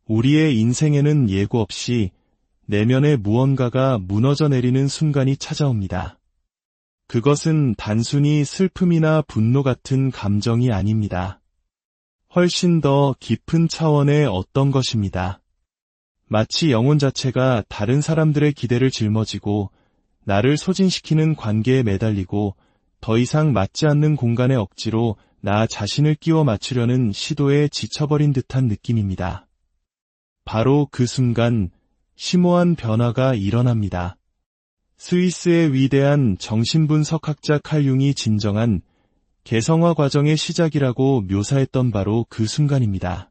우리의 인생에는 예고 없이 내면의 무언가가 무너져 내리는 순간이 찾아옵니다. 그것은 단순히 슬픔이나 분노 같은 감정이 아닙니다. 훨씬 더 깊은 차원의 어떤 것입니다. 마치 영혼 자체가 다른 사람들의 기대를 짊어지고 나를 소진시키는 관계에 매달리고 더 이상 맞지 않는 공간에 억지로 나 자신을 끼워 맞추려는 시도에 지쳐버린 듯한 느낌입니다. 바로 그 순간 심오한 변화가 일어납니다. 스위스의 위대한 정신분석학자 칼 융이 진정한 개성화 과정의 시작이라고 묘사했던 바로 그 순간입니다.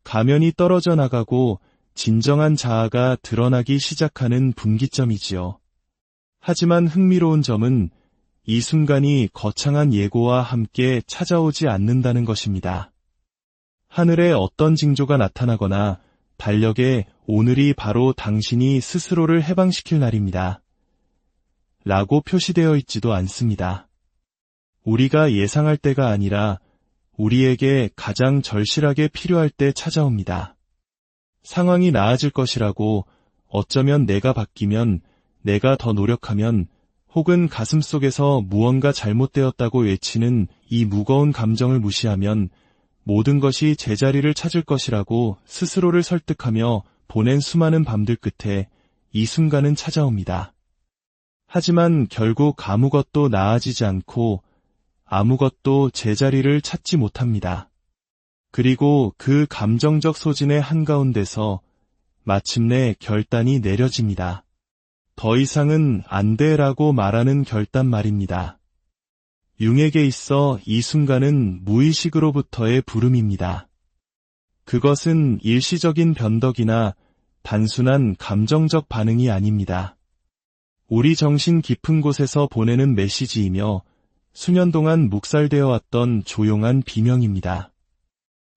가면이 떨어져 나가고 진정한 자아가 드러나기 시작하는 분기점이지요. 하지만 흥미로운 점은 이 순간이 거창한 예고와 함께 찾아오지 않는다는 것입니다. 하늘에 어떤 징조가 나타나거나 달력에 오늘이 바로 당신이 스스로를 해방시킬 날입니다. 라고 표시되어 있지도 않습니다. 우리가 예상할 때가 아니라 우리에게 가장 절실하게 필요할 때 찾아옵니다. 상황이 나아질 것이라고, 어쩌면 내가 바뀌면, 내가 더 노력하면, 혹은 가슴속에서 무언가 잘못되었다고 외치는 이 무거운 감정을 무시하면 모든 것이 제자리를 찾을 것이라고 스스로를 설득하며 보낸 수많은 밤들 끝에 이 순간은 찾아옵니다. 하지만 결국 아무것도 나아지지 않고 아무것도 제자리를 찾지 못합니다. 그리고 그 감정적 소진의 한가운데서 마침내 결단이 내려집니다. 더 이상은 안 돼라고 말하는 결단 말입니다. 융에게 있어 이 순간은 무의식으로부터의 부름입니다. 그것은 일시적인 변덕이나 단순한 감정적 반응이 아닙니다. 우리 정신 깊은 곳에서 보내는 메시지이며 수년 동안 묵살되어 왔던 조용한 비명입니다.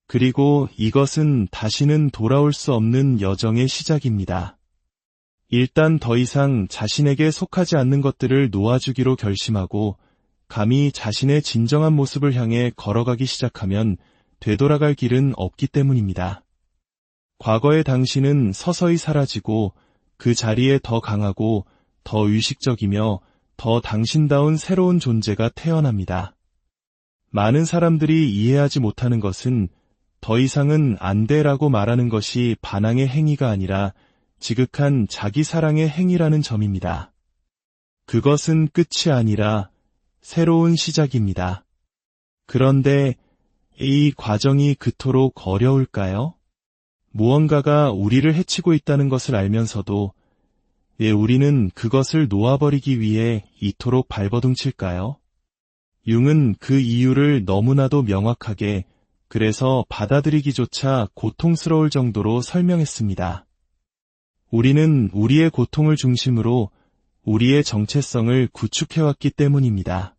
그리고 이것은 다시는 돌아올 수 없는 여정의 시작입니다. 일단 더 이상 자신에게 속하지 않는 것들을 놓아주기로 결심하고 감히 자신의 진정한 모습을 향해 걸어가기 시작하면 되돌아갈 길은 없기 때문입니다. 과거의 당신은 서서히 사라지고 그 자리에 더 강하고 더 의식적이며 더 당신다운 새로운 존재가 태어납니다. 많은 사람들이 이해하지 못하는 것은 더 이상은 안 돼라고 말하는 것이 반항의 행위가 아니라 지극한 자기 사랑의 행위라는 점입니다. 그것은 끝이 아니라 새로운 시작입니다. 그런데 이 과정이 그토록 어려울까요? 무언가가 우리를 해치고 있다는 것을 알면서도 왜 우리는 그것을 놓아버리기 위해 이토록 발버둥칠까요? 융은 그 이유를 너무나도 명확하게, 그래서 받아들이기조차 고통스러울 정도로 설명했습니다. 우리는 우리의 고통을 중심으로 우리의 정체성을 구축해왔기 때문입니다.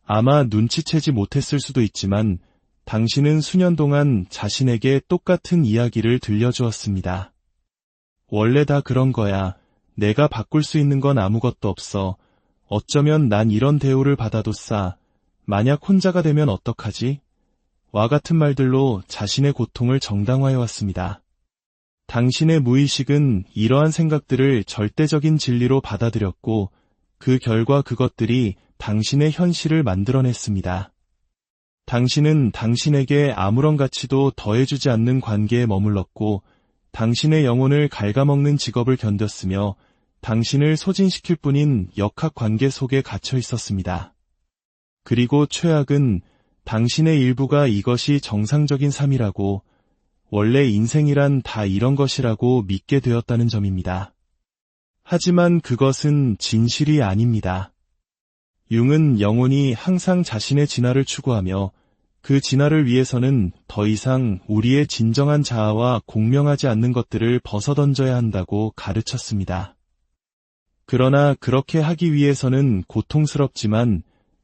아마 눈치채지 못했을 수도 있지만 당신은 수년 동안 자신에게 똑같은 이야기를 들려주었습니다. 원래 다 그런 거야. 내가 바꿀 수 있는 건 아무것도 없어. 어쩌면 난 이런 대우를 받아도 싸. 만약 혼자가 되면 어떡하지? 와 같은 말들로 자신의 고통을 정당화해왔습니다. 당신의 무의식은 이러한 생각들을 절대적인 진리로 받아들였고 그 결과 그것들이 당신의 현실을 만들어냈습니다. 당신은 당신에게 아무런 가치도 더해주지 않는 관계에 머물렀고 당신의 영혼을 갉아먹는 직업을 견뎠으며 당신을 소진시킬 뿐인 역학 관계 속에 갇혀 있었습니다. 그리고 최악은 당신의 일부가 이것이 정상적인 삶이라고, 원래 인생이란 다 이런 것이라고 믿게 되었다는 점입니다. 하지만 그것은 진실이 아닙니다. 융은 영혼이 항상 자신의 진화를 추구하며 그 진화를 위해서는 더 이상 우리의 진정한 자아와 공명하지 않는 것들을 벗어던져야 한다고 가르쳤습니다. 그러나 그렇게 하기 위해서는 고통스럽지만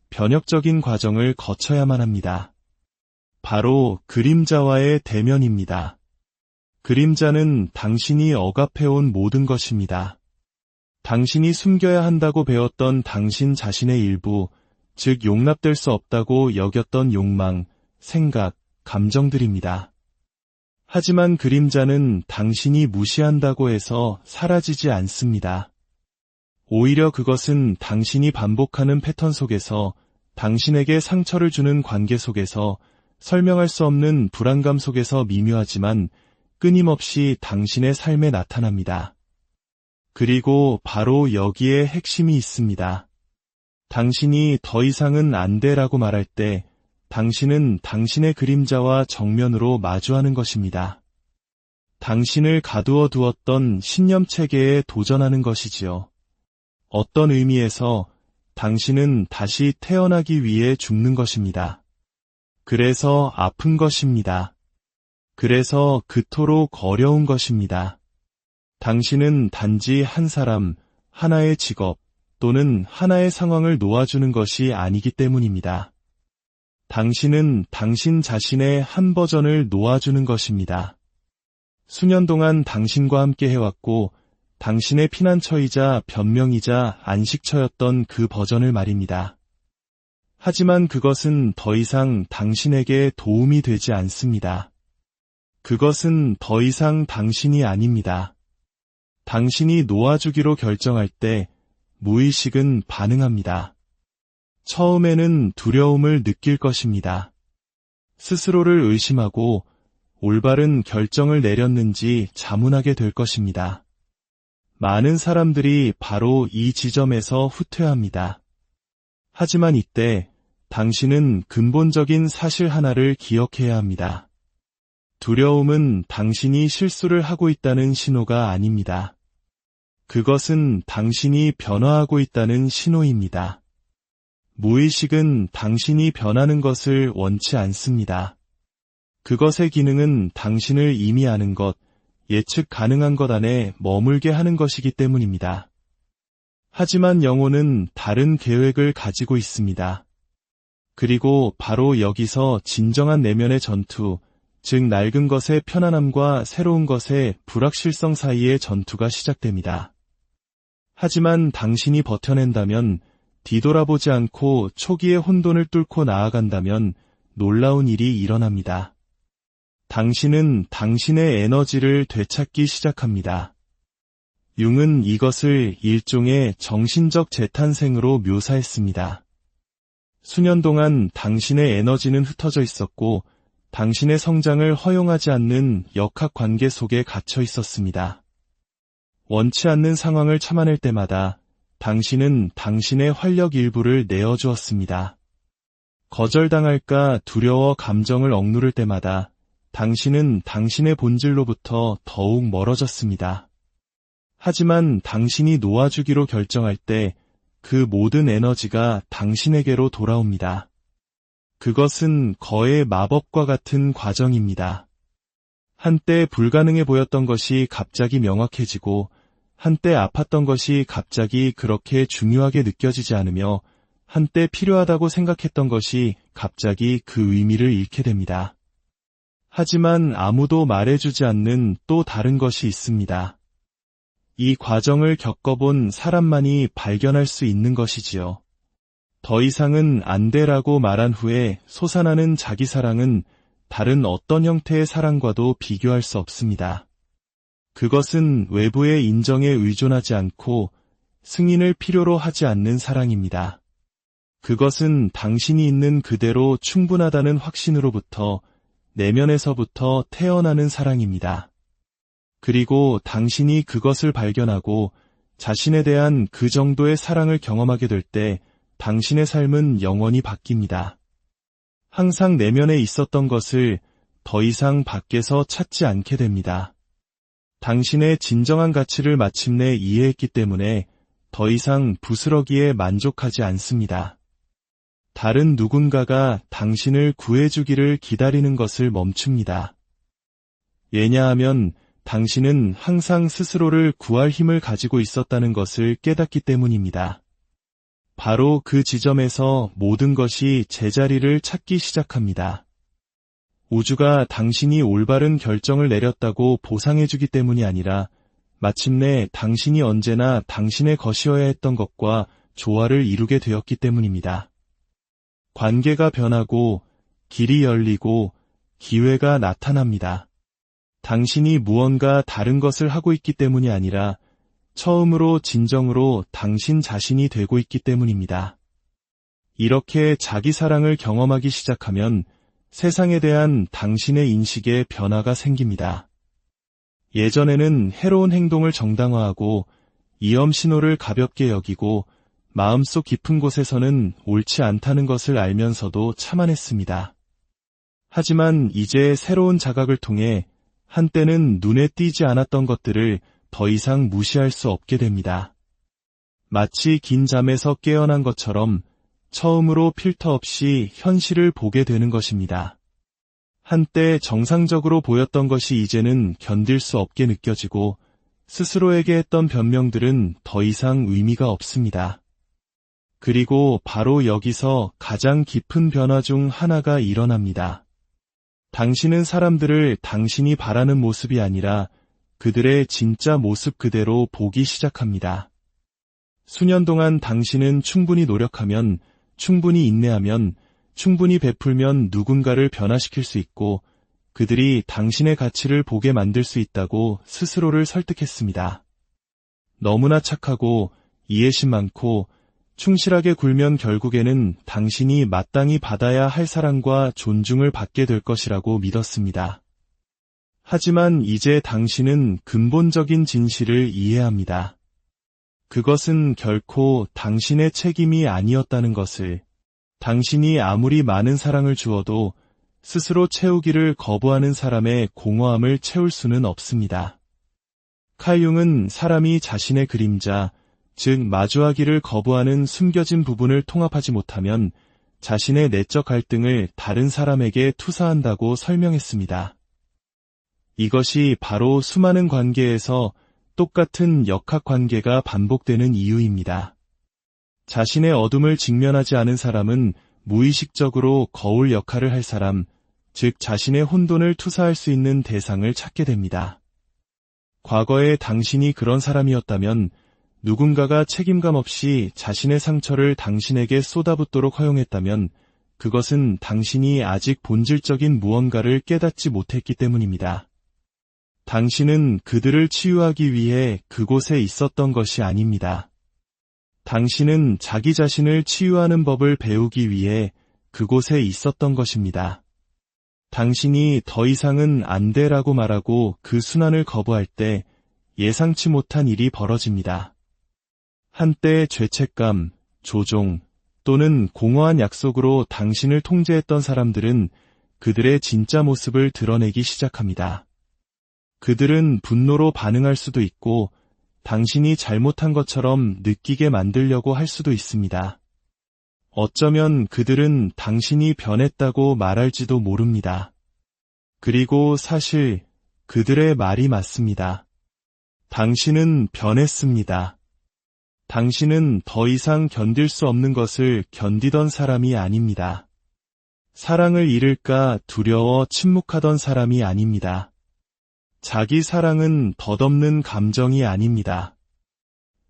변혁적인 과정을 거쳐야만 합니다. 바로 그림자와의 대면입니다. 그림자는 당신이 억압해온 모든 것입니다. 당신이 숨겨야 한다고 배웠던 당신 자신의 일부, 즉 용납될 수 없다고 여겼던 욕망, 생각, 감정들입니다. 하지만 그림자는 당신이 무시한다고 해서 사라지지 않습니다. 오히려 그것은 당신이 반복하는 패턴 속에서, 당신에게 상처를 주는 관계 속에서, 설명할 수 없는 불안감 속에서 미묘하지만 끊임없이 당신의 삶에 나타납니다. 그리고 바로 여기에 핵심이 있습니다. 당신이 더 이상은 안 돼라고 말할 때 당신은 당신의 그림자와 정면으로 마주하는 것입니다. 당신을 가두어 두었던 신념 체계에 도전하는 것이지요. 어떤 의미에서 당신은 다시 태어나기 위해 죽는 것입니다. 그래서 아픈 것입니다. 그래서 그토록 어려운 것입니다. 당신은 단지 한 사람, 하나의 직업 또는 하나의 상황을 놓아주는 것이 아니기 때문입니다. 당신은 당신 자신의 한 버전을 놓아주는 것입니다. 수년 동안 당신과 함께 해왔고 당신의 피난처이자 변명이자 안식처였던 그 버전을 말입니다. 하지만 그것은 더 이상 당신에게 도움이 되지 않습니다. 그것은 더 이상 당신이 아닙니다. 당신이 놓아주기로 결정할 때 무의식은 반응합니다. 처음에는 두려움을 느낄 것입니다. 스스로를 의심하고 올바른 결정을 내렸는지 자문하게 될 것입니다. 많은 사람들이 바로 이 지점에서 후퇴합니다. 하지만 이때 당신은 근본적인 사실 하나를 기억해야 합니다. 두려움은 당신이 실수를 하고 있다는 신호가 아닙니다. 그것은 당신이 변화하고 있다는 신호입니다. 무의식은 당신이 변하는 것을 원치 않습니다. 그것의 기능은 당신을 이미 아는 것, 예측 가능한 것 안에 머물게 하는 것이기 때문입니다. 하지만 영혼은 다른 계획을 가지고 있습니다. 그리고 바로 여기서 진정한 내면의 전투, 즉 낡은 것의 편안함과 새로운 것의 불확실성 사이의 전투가 시작됩니다. 하지만 당신이 버텨낸다면, 뒤돌아보지 않고 초기의 혼돈을 뚫고 나아간다면 놀라운 일이 일어납니다. 당신은 당신의 에너지를 되찾기 시작합니다. 융은 이것을 일종의 정신적 재탄생으로 묘사했습니다. 수년 동안 당신의 에너지는 흩어져 있었고 당신의 성장을 허용하지 않는 역학 관계 속에 갇혀 있었습니다. 원치 않는 상황을 참아낼 때마다 당신은 당신의 활력 일부를 내어주었습니다. 거절당할까 두려워 감정을 억누를 때마다 당신은 당신의 본질로부터 더욱 멀어졌습니다. 하지만 당신이 놓아주기로 결정할 때 그 모든 에너지가 당신에게로 돌아옵니다. 그것은 거의 마법과 같은 과정입니다. 한때 불가능해 보였던 것이 갑자기 명확해지고 한때 아팠던 것이 갑자기 그렇게 중요하게 느껴지지 않으며 한때 필요하다고 생각했던 것이 갑자기 그 의미를 잃게 됩니다. 하지만 아무도 말해주지 않는 또 다른 것이 있습니다. 이 과정을 겪어본 사람만이 발견할 수 있는 것이지요. 더 이상은 안 돼라고 말한 후에 솟아나는 자기 사랑은 다른 어떤 형태의 사랑과도 비교할 수 없습니다. 그것은 외부의 인정에 의존하지 않고 승인을 필요로 하지 않는 사랑입니다. 그것은 당신이 있는 그대로 충분하다는 확신으로부터, 내면에서부터 태어나는 사랑입니다. 그리고 당신이 그것을 발견하고 자신에 대한 그 정도의 사랑을 경험하게 될 때 당신의 삶은 영원히 바뀝니다. 항상 내면에 있었던 것을 더 이상 밖에서 찾지 않게 됩니다. 당신의 진정한 가치를 마침내 이해했기 때문에 더 이상 부스러기에 만족하지 않습니다. 다른 누군가가 당신을 구해주기를 기다리는 것을 멈춥니다. 왜냐하면 당신은 항상 스스로를 구할 힘을 가지고 있었다는 것을 깨닫기 때문입니다. 바로 그 지점에서 모든 것이 제자리를 찾기 시작합니다. 우주가 당신이 올바른 결정을 내렸다고 보상해주기 때문이 아니라 마침내 당신이 언제나 당신의 것이어야 했던 것과 조화를 이루게 되었기 때문입니다. 관계가 변하고 길이 열리고 기회가 나타납니다. 당신이 무언가 다른 것을 하고 있기 때문이 아니라 처음으로 진정으로 당신 자신이 되고 있기 때문입니다. 이렇게 자기 사랑을 경험하기 시작하면 세상에 대한 당신의 인식에 변화가 생깁니다. 예전에는 해로운 행동을 정당화하고 위험 신호를 가볍게 여기고 마음속 깊은 곳에서는 옳지 않다는 것을 알면서도 참아냈습니다. 하지만 이제 새로운 자각을 통해 한때는 눈에 띄지 않았던 것들을 더 이상 무시할 수 없게 됩니다. 마치 긴 잠에서 깨어난 것처럼 처음으로 필터 없이 현실을 보게 되는 것입니다. 한때 정상적으로 보였던 것이 이제는 견딜 수 없게 느껴지고 스스로에게 했던 변명들은 더 이상 의미가 없습니다. 그리고 바로 여기서 가장 깊은 변화 중 하나가 일어납니다. 당신은 사람들을 당신이 바라는 모습이 아니라 그들의 진짜 모습 그대로 보기 시작합니다. 수년 동안 당신은 충분히 노력하면, 충분히 인내하면, 충분히 베풀면 누군가를 변화시킬 수 있고 그들이 당신의 가치를 보게 만들 수 있다고 스스로를 설득했습니다. 너무나 착하고 이해심 많고 충실하게 굴면 결국에는 당신이 마땅히 받아야 할 사랑과 존중을 받게 될 것이라고 믿었습니다. 하지만 이제 당신은 근본적인 진실을 이해합니다. 그것은 결코 당신의 책임이 아니었다는 것을, 당신이 아무리 많은 사랑을 주어도 스스로 채우기를 거부하는 사람의 공허함을 채울 수는 없습니다. 칼 융은 사람이 자신의 그림자, 즉 마주하기를 거부하는 숨겨진 부분을 통합하지 못하면 자신의 내적 갈등을 다른 사람에게 투사한다고 설명했습니다. 이것이 바로 수많은 관계에서 똑같은 역학관계가 반복되는 이유입니다. 자신의 어둠을 직면하지 않은 사람은 무의식적으로 거울 역할을 할 사람, 즉 자신의 혼돈을 투사할 수 있는 대상을 찾게 됩니다. 과거에 당신이 그런 사람이었다면 누군가가 책임감 없이 자신의 상처를 당신에게 쏟아붓도록 허용했다면 그것은 당신이 아직 본질적인 무언가를 깨닫지 못했기 때문입니다. 당신은 그들을 치유하기 위해 그곳에 있었던 것이 아닙니다. 당신은 자기 자신을 치유하는 법을 배우기 위해 그곳에 있었던 것입니다. 당신이 더 이상은 안 돼라고 말하고 그 순환을 거부할 때 예상치 못한 일이 벌어집니다. 한때 죄책감, 조종 또는 공허한 약속으로 당신을 통제했던 사람들은 그들의 진짜 모습을 드러내기 시작합니다. 그들은 분노로 반응할 수도 있고 당신이 잘못한 것처럼 느끼게 만들려고 할 수도 있습니다. 어쩌면 그들은 당신이 변했다고 말할지도 모릅니다. 그리고 사실 그들의 말이 맞습니다. 당신은 변했습니다. 당신은 더 이상 견딜 수 없는 것을 견디던 사람이 아닙니다. 사랑을 잃을까 두려워 침묵하던 사람이 아닙니다. 자기 사랑은 덧없는 감정이 아닙니다.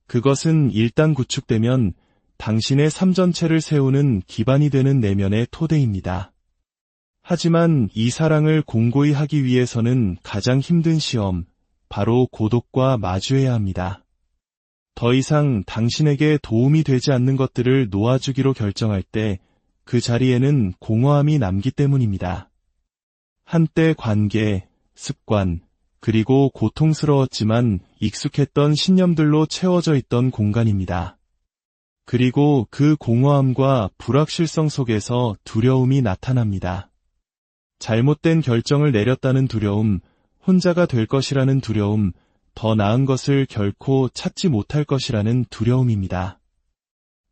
그것은 일단 구축되면 당신의 삶 전체를 세우는 기반이 되는 내면의 토대입니다. 하지만 이 사랑을 공고히 하기 위해서는 가장 힘든 시험, 바로 고독과 마주해야 합니다. 더 이상 당신에게 도움이 되지 않는 것들을 놓아주기로 결정할 때 그 자리에는 공허함이 남기 때문입니다. 한때 관계, 습관, 그리고 고통스러웠지만 익숙했던 신념들로 채워져 있던 공간입니다. 그리고 그 공허함과 불확실성 속에서 두려움이 나타납니다. 잘못된 결정을 내렸다는 두려움, 혼자가 될 것이라는 두려움, 더 나은 것을 결코 찾지 못할 것이라는 두려움입니다.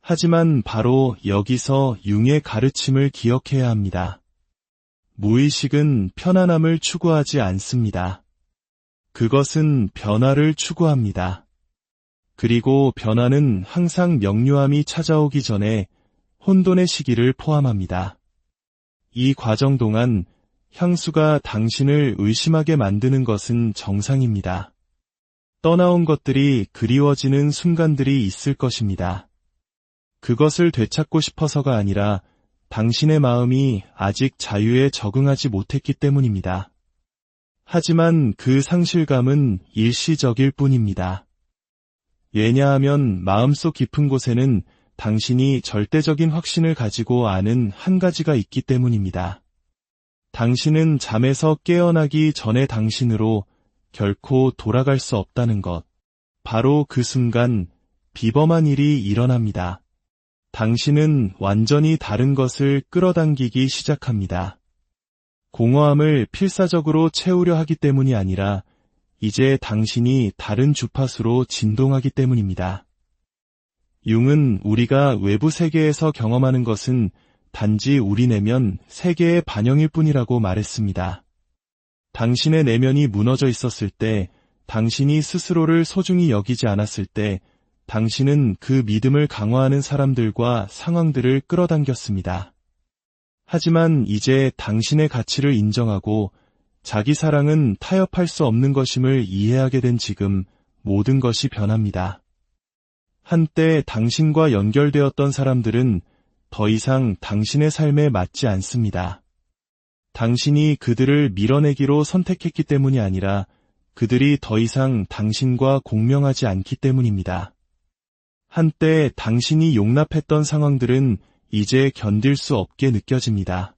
하지만 바로 여기서 융의 가르침을 기억해야 합니다. 무의식은 편안함을 추구하지 않습니다. 그것은 변화를 추구합니다. 그리고 변화는 항상 명료함이 찾아오기 전에 혼돈의 시기를 포함합니다. 이 과정 동안 향수가 당신을 의심하게 만드는 것은 정상입니다. 떠나온 것들이 그리워지는 순간들이 있을 것입니다. 그것을 되찾고 싶어서가 아니라 당신의 마음이 아직 자유에 적응하지 못했기 때문입니다. 하지만 그 상실감은 일시적일 뿐입니다. 왜냐하면 마음속 깊은 곳에는 당신이 절대적인 확신을 가지고 아는 한 가지가 있기 때문입니다. 당신은 잠에서 깨어나기 전에 당신으로 결코 돌아갈 수 없다는 것. 바로 그 순간 비범한 일이 일어납니다. 당신은 완전히 다른 것을 끌어당기기 시작합니다. 공허함을 필사적으로 채우려 하기 때문이 아니라 이제 당신이 다른 주파수로 진동하기 때문입니다. 융은 우리가 외부 세계에서 경험하는 것은 단지 우리 내면 세계의 반영일 뿐이라고 말했습니다. 당신의 내면이 무너져 있었을 때, 당신이 스스로를 소중히 여기지 않았을 때, 당신은 그 믿음을 강화하는 사람들과 상황들을 끌어당겼습니다. 하지만 이제 당신의 가치를 인정하고 자기 사랑은 타협할 수 없는 것임을 이해하게 된 지금 모든 것이 변합니다. 한때 당신과 연결되었던 사람들은 더 이상 당신의 삶에 맞지 않습니다. 당신이 그들을 밀어내기로 선택했기 때문이 아니라 그들이 더 이상 당신과 공명하지 않기 때문입니다. 한때 당신이 용납했던 상황들은 이제 견딜 수 없게 느껴집니다.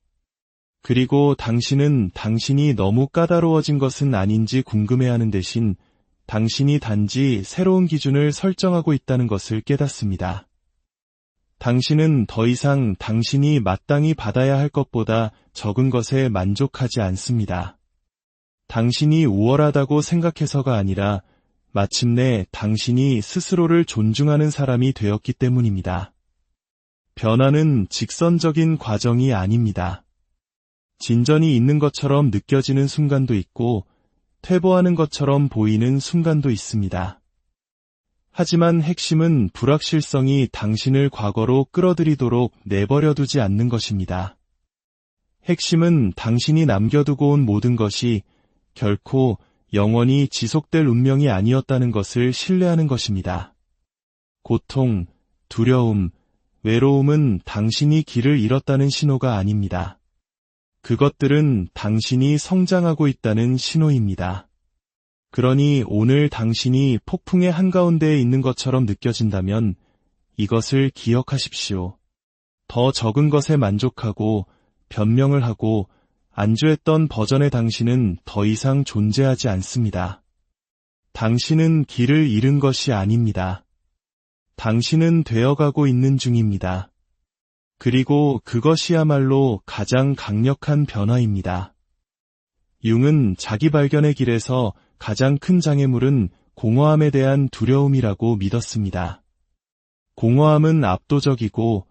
그리고 당신은 당신이 너무 까다로워진 것은 아닌지 궁금해하는 대신 당신이 단지 새로운 기준을 설정하고 있다는 것을 깨닫습니다. 당신은 더 이상 당신이 마땅히 받아야 할 것보다 적은 것에 만족하지 않습니다. 당신이 우월하다고 생각해서가 아니라 마침내 당신이 스스로를 존중하는 사람이 되었기 때문입니다. 변화는 직선적인 과정이 아닙니다. 진전이 있는 것처럼 느껴지는 순간도 있고 퇴보하는 것처럼 보이는 순간도 있습니다. 하지만 핵심은 불확실성이 당신을 과거로 끌어들이도록 내버려두지 않는 것입니다. 핵심은 당신이 남겨두고 온 모든 것이 결코 영원히 지속될 운명이 아니었다는 것을 신뢰하는 것입니다. 고통, 두려움, 외로움은 당신이 길을 잃었다는 신호가 아닙니다. 그것들은 당신이 성장하고 있다는 신호입니다. 그러니 오늘 당신이 폭풍의 한가운데에 있는 것처럼 느껴진다면 이것을 기억하십시오. 더 적은 것에 만족하고 변명을 하고 안주했던 버전의 당신은 더 이상 존재하지 않습니다. 당신은 길을 잃은 것이 아닙니다. 당신은 되어가고 있는 중입니다. 그리고 그것이야말로 가장 강력한 변화입니다. 융은 자기 발견의 길에서 가장 큰 장애물은 공허함에 대한 두려움이라고 믿었습니다. 공허함은 압도적이고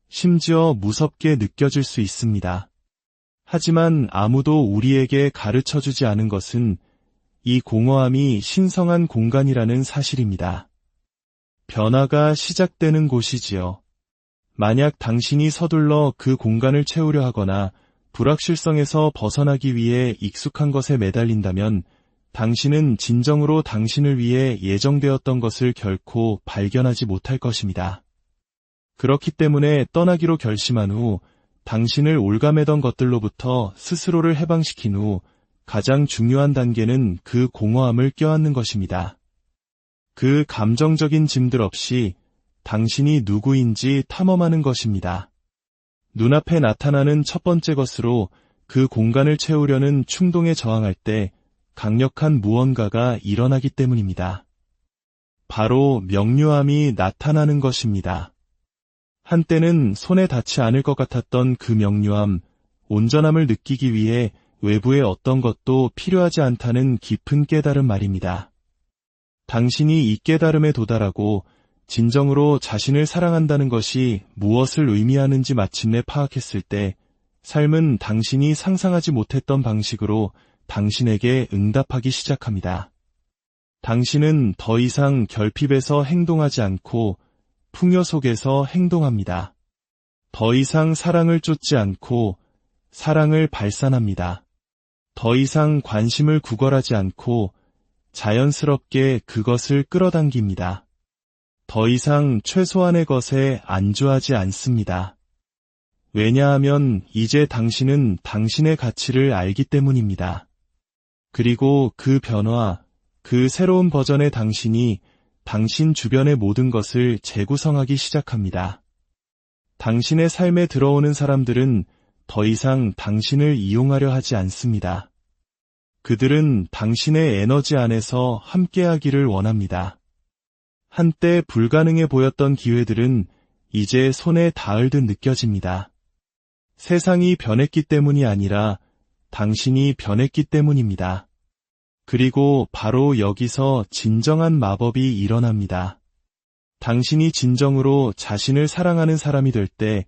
심지어 무섭게 느껴질 수 있습니다. 하지만 아무도 우리에게 가르쳐주지 않은 것은 이 공허함이 신성한 공간이라는 사실입니다. 변화가 시작되는 곳이지요. 만약 당신이 서둘러 그 공간을 채우려 하거나 불확실성에서 벗어나기 위해 익숙한 것에 매달린다면 당신은 진정으로 당신을 위해 예정되었던 것을 결코 발견하지 못할 것입니다. 그렇기 때문에 떠나기로 결심한 후 당신을 올가매던 것들로부터 스스로를 해방시킨 후 가장 중요한 단계는 그 공허함을 껴안는 것입니다. 그 감정적인 짐들 없이 당신이 누구인지 탐험하는 것입니다. 눈앞에 나타나는 첫 번째 것으로 그 공간을 채우려는 충동에 저항할 때 강력한 무언가가 일어나기 때문입니다. 바로 명료함이 나타나는 것입니다. 한때는 손에 닿지 않을 것 같았던 그 명료함, 온전함을 느끼기 위해 외부의 어떤 것도 필요하지 않다는 깊은 깨달음 말입니다. 당신이 이 깨달음에 도달하고 진정으로 자신을 사랑한다는 것이 무엇을 의미하는지 마침내 파악했을 때 삶은 당신이 상상하지 못했던 방식으로 당신에게 응답하기 시작합니다. 당신은 더 이상 결핍에서 행동하지 않고 풍요 속에서 행동합니다. 더 이상 사랑을 쫓지 않고 사랑을 발산합니다. 더 이상 관심을 구걸하지 않고 자연스럽게 그것을 끌어당깁니다. 더 이상 최소한의 것에 안주하지 않습니다. 왜냐하면 이제 당신은 당신의 가치를 알기 때문입니다. 그리고 그 변화, 그 새로운 버전의 당신이 당신 주변의 모든 것을 재구성하기 시작합니다. 당신의 삶에 들어오는 사람들은 더 이상 당신을 이용하려 하지 않습니다. 그들은 당신의 에너지 안에서 함께하기를 원합니다. 한때 불가능해 보였던 기회들은 이제 손에 닿을 듯 느껴집니다. 세상이 변했기 때문이 아니라 당신이 변했기 때문입니다. 그리고 바로 여기서 진정한 마법이 일어납니다. 당신이 진정으로 자신을 사랑하는 사람이 될 때,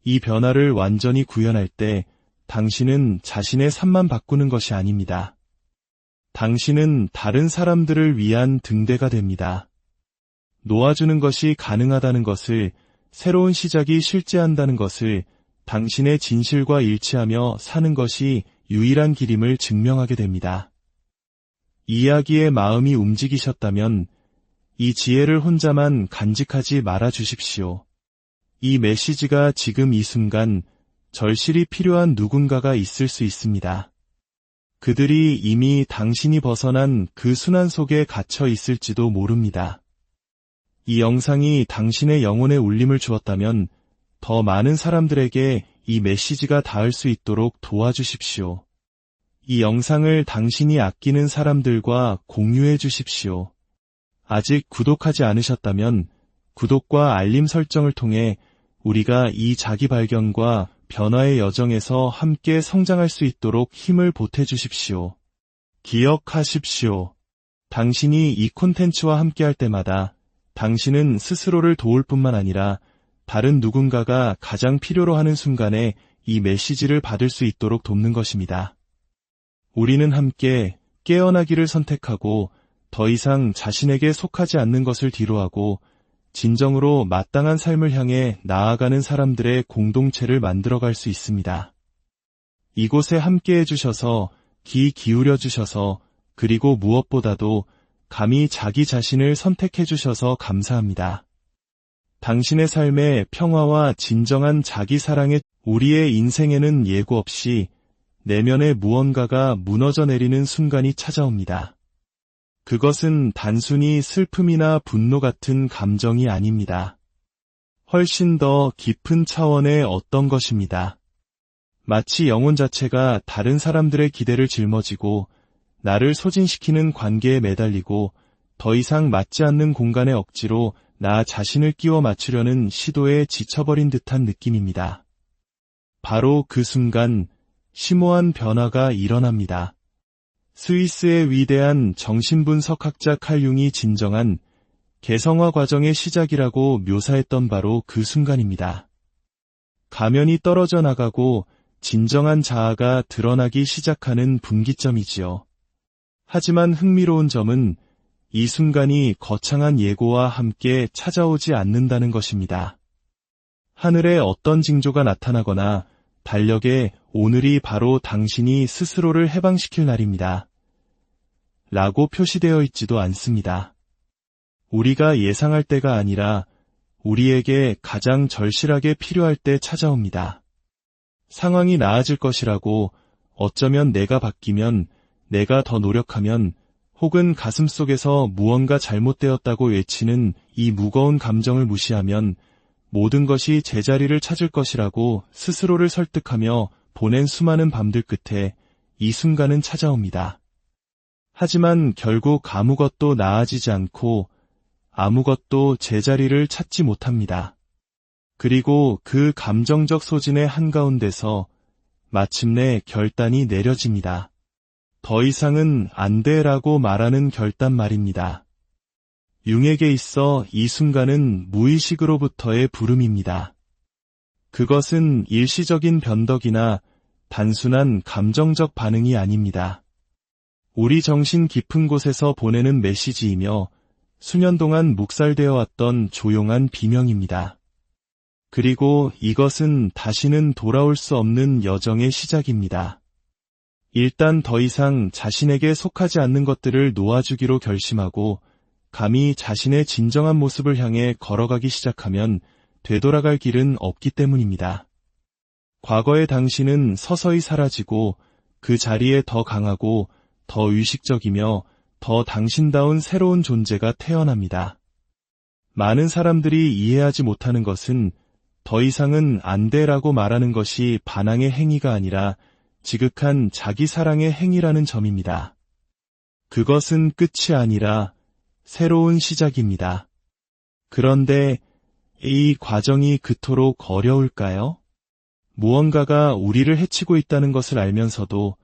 이 변화를 완전히 구현할 때, 당신은 자신의 삶만 바꾸는 것이 아닙니다. 당신은 다른 사람들을 위한 등대가 됩니다. 놓아주는 것이 가능하다는 것을, 새로운 시작이 실제한다는 것을, 당신의 진실과 일치하며 사는 것이 유일한 길임을 증명하게 됩니다. 이야기에 마음이 움직이셨다면 이 지혜를 혼자만 간직하지 말아 주십시오. 이 메시지가 지금 이 순간 절실히 필요한 누군가가 있을 수 있습니다. 그들이 이미 당신이 벗어난 그 순환 속에 갇혀 있을지도 모릅니다. 이 영상이 당신의 영혼에 울림을 주었다면 더 많은 사람들에게 이 메시지가 닿을 수 있도록 도와주십시오. 이 영상을 당신이 아끼는 사람들과 공유해 주십시오. 아직 구독하지 않으셨다면 구독과 알림 설정을 통해 우리가 이 자기 발견과 변화의 여정에서 함께 성장할 수 있도록 힘을 보태주십시오. 기억하십시오. 당신이 이 콘텐츠와 함께할 때마다 당신은 스스로를 도울 뿐만 아니라 다른 누군가가 가장 필요로 하는 순간에 이 메시지를 받을 수 있도록 돕는 것입니다. 우리는 함께 깨어나기를 선택하고 더 이상 자신에게 속하지 않는 것을 뒤로하고 진정으로 마땅한 삶을 향해 나아가는 사람들의 공동체를 만들어갈 수 있습니다. 이곳에 함께해 주셔서, 귀 기울여 주셔서, 그리고 무엇보다도 감히 자기 자신을 선택해 주셔서 감사합니다. 당신의 삶에 평화와 진정한 자기 사랑의 우리의 인생에는 예고 없이 내면의 무언가가 무너져 내리는 순간이 찾아옵니다. 그것은 단순히 슬픔이나 분노 같은 감정이 아닙니다. 훨씬 더 깊은 차원의 어떤 것입니다. 마치 영혼 자체가 다른 사람들의 기대를 짊어지고 나를 소진시키는 관계에 매달리고 더 이상 맞지 않는 공간에 억지로 나 자신을 끼워 맞추려는 시도에 지쳐버린 듯한 느낌입니다. 바로 그 순간 심오한 변화가 일어납니다. 스위스의 위대한 정신분석학자 칼 융이 진정한 개성화 과정의 시작이라고 묘사했던 바로 그 순간입니다. 가면이 떨어져 나가고 진정한 자아가 드러나기 시작하는 분기점이지요. 하지만 흥미로운 점은 이 순간이 거창한 예고와 함께 찾아오지 않는다는 것입니다. 하늘에 어떤 징조가 나타나거나 달력에 오늘이 바로 당신이 스스로를 해방시킬 날입니다. 라고 표시되어 있지도 않습니다. 우리가 예상할 때가 아니라 우리에게 가장 절실하게 필요할 때 찾아옵니다. 상황이 나아질 것이라고, 어쩌면 내가 바뀌면, 내가 더 노력하면, 혹은 가슴속에서 무언가 잘못되었다고 외치는 이 무거운 감정을 무시하면 모든 것이 제자리를 찾을 것이라고 스스로를 설득하며 보낸 수많은 밤들 끝에 이 순간은 찾아옵니다. 하지만 결국 아무것도 나아지지 않고 아무것도 제자리를 찾지 못합니다. 그리고 그 감정적 소진의 한가운데서 마침내 결단이 내려집니다. 더 이상은 안 돼라고 말하는 결단 말입니다. 융에게 있어 이 순간은 무의식으로부터의 부름입니다. 그것은 일시적인 변덕이나 단순한 감정적 반응이 아닙니다. 우리 정신 깊은 곳에서 보내는 메시지이며 수년 동안 묵살되어 왔던 조용한 비명입니다. 그리고 이것은 다시는 돌아올 수 없는 여정의 시작입니다. 일단 더 이상 자신에게 속하지 않는 것들을 놓아주기로 결심하고 감히 자신의 진정한 모습을 향해 걸어가기 시작하면 되돌아갈 길은 없기 때문입니다. 과거의 당신은 서서히 사라지고 그 자리에 더 강하고 더 의식적이며 더 당신다운 새로운 존재가 태어납니다. 많은 사람들이 이해하지 못하는 것은 더 이상은 안 돼라고 말하는 것이 반항의 행위가 아니라 지극한 자기 사랑의 행위라는 점입니다. 그것은 끝이 아니라 새로운 시작입니다. 그런데 이 과정이 그토록 어려울까요? 무언가가 우리를 해치고 있다는 것을 알면서도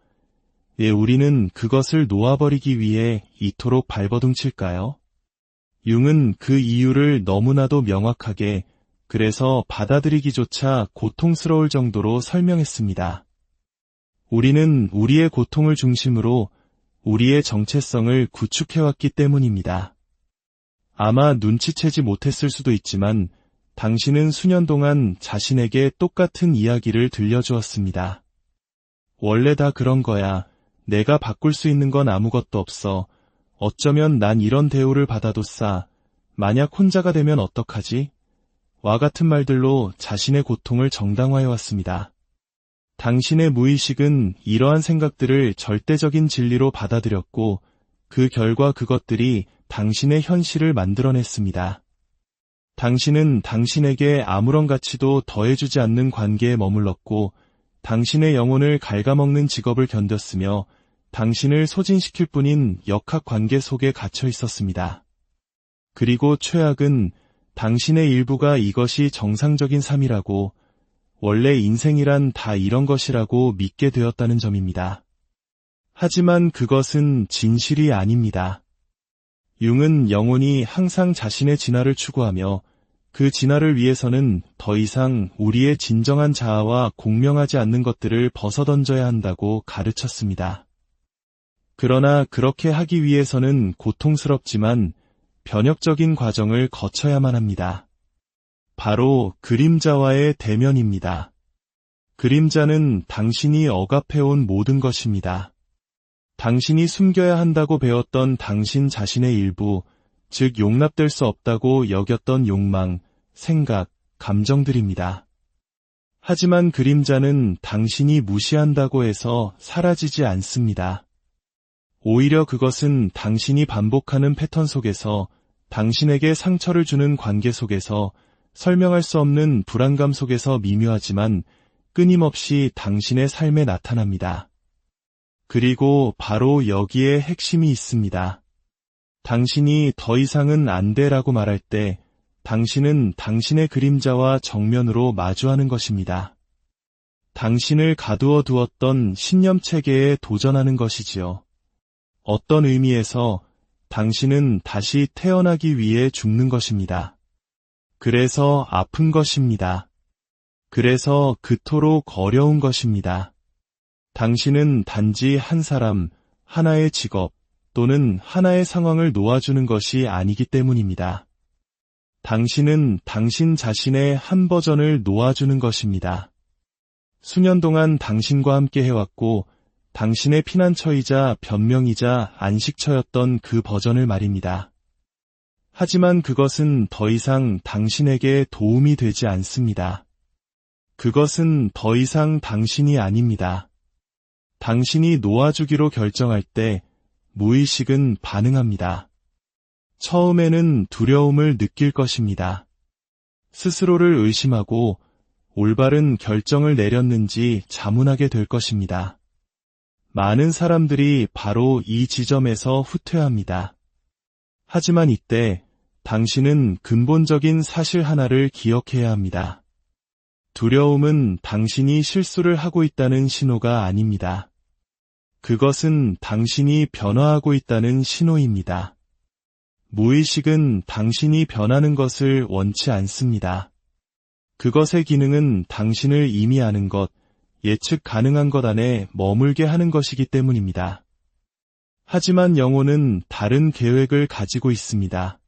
왜 우리는 그것을 놓아버리기 위해 이토록 발버둥칠까요? 융은 그 이유를 너무나도 명확하게, 그래서 받아들이기조차 고통스러울 정도로 설명했습니다. 우리는 우리의 고통을 중심으로 우리의 정체성을 구축해왔기 때문입니다. 아마 눈치채지 못했을 수도 있지만 당신은 수년 동안 자신에게 똑같은 이야기를 들려주었습니다. 원래 다 그런 거야. 내가 바꿀 수 있는 건 아무것도 없어. 어쩌면 난 이런 대우를 받아도 싸. 만약 혼자가 되면 어떡하지? 와 같은 말들로 자신의 고통을 정당화해왔습니다. 당신의 무의식은 이러한 생각들을 절대적인 진리로 받아들였고 그 결과 그것들이 당신의 현실을 만들어냈습니다. 당신은 당신에게 아무런 가치도 더해주지 않는 관계에 머물렀고 당신의 영혼을 갉아먹는 직업을 견뎠으며 당신을 소진시킬 뿐인 역학관계 속에 갇혀 있었습니다. 그리고 최악은 당신의 일부가 이것이 정상적인 삶이라고, 원래 인생이란 다 이런 것이라고 믿게 되었다는 점입니다. 하지만 그것은 진실이 아닙니다. 융은 영혼이 항상 자신의 진화를 추구하며 그 진화를 위해서는 더 이상 우리의 진정한 자아와 공명하지 않는 것들을 벗어던져야 한다고 가르쳤습니다. 그러나 그렇게 하기 위해서는 고통스럽지만 변혁적인 과정을 거쳐야만 합니다. 바로 그림자와의 대면입니다. 그림자는 당신이 억압해온 모든 것입니다. 당신이 숨겨야 한다고 배웠던 당신 자신의 일부, 즉 용납될 수 없다고 여겼던 욕망, 생각, 감정들입니다. 하지만 그림자는 당신이 무시한다고 해서 사라지지 않습니다. 오히려 그것은 당신이 반복하는 패턴 속에서, 당신에게 상처를 주는 관계 속에서, 설명할 수 없는 불안감 속에서 미묘하지만 끊임없이 당신의 삶에 나타납니다. 그리고 바로 여기에 핵심이 있습니다. 당신이 더 이상은 안 돼라고 말할 때 당신은 당신의 그림자와 정면으로 마주하는 것입니다. 당신을 가두어 두었던 신념 체계에 도전하는 것이지요. 어떤 의미에서 당신은 다시 태어나기 위해 죽는 것입니다. 그래서 아픈 것입니다. 그래서 그토록 어려운 것입니다. 당신은 단지 한 사람, 하나의 직업 또는 하나의 상황을 놓아주는 것이 아니기 때문입니다. 당신은 당신 자신의 한 버전을 놓아주는 것입니다. 수년 동안 당신과 함께 해왔고 당신의 피난처이자 변명이자 안식처였던 그 버전을 말입니다. 하지만 그것은 더 이상 당신에게 도움이 되지 않습니다. 그것은 더 이상 당신이 아닙니다. 당신이 놓아주기로 결정할 때 무의식은 반응합니다. 처음에는 두려움을 느낄 것입니다. 스스로를 의심하고 올바른 결정을 내렸는지 자문하게 될 것입니다. 많은 사람들이 바로 이 지점에서 후퇴합니다. 하지만 이때 당신은 근본적인 사실 하나를 기억해야 합니다. 두려움은 당신이 실수를 하고 있다는 신호가 아닙니다. 그것은 당신이 변화하고 있다는 신호입니다. 무의식은 당신이 변하는 것을 원치 않습니다. 그것의 기능은 당신을 이미 아는 것, 예측 가능한 것 안에 머물게 하는 것이기 때문입니다. 하지만 영혼은 다른 계획을 가지고 있습니다.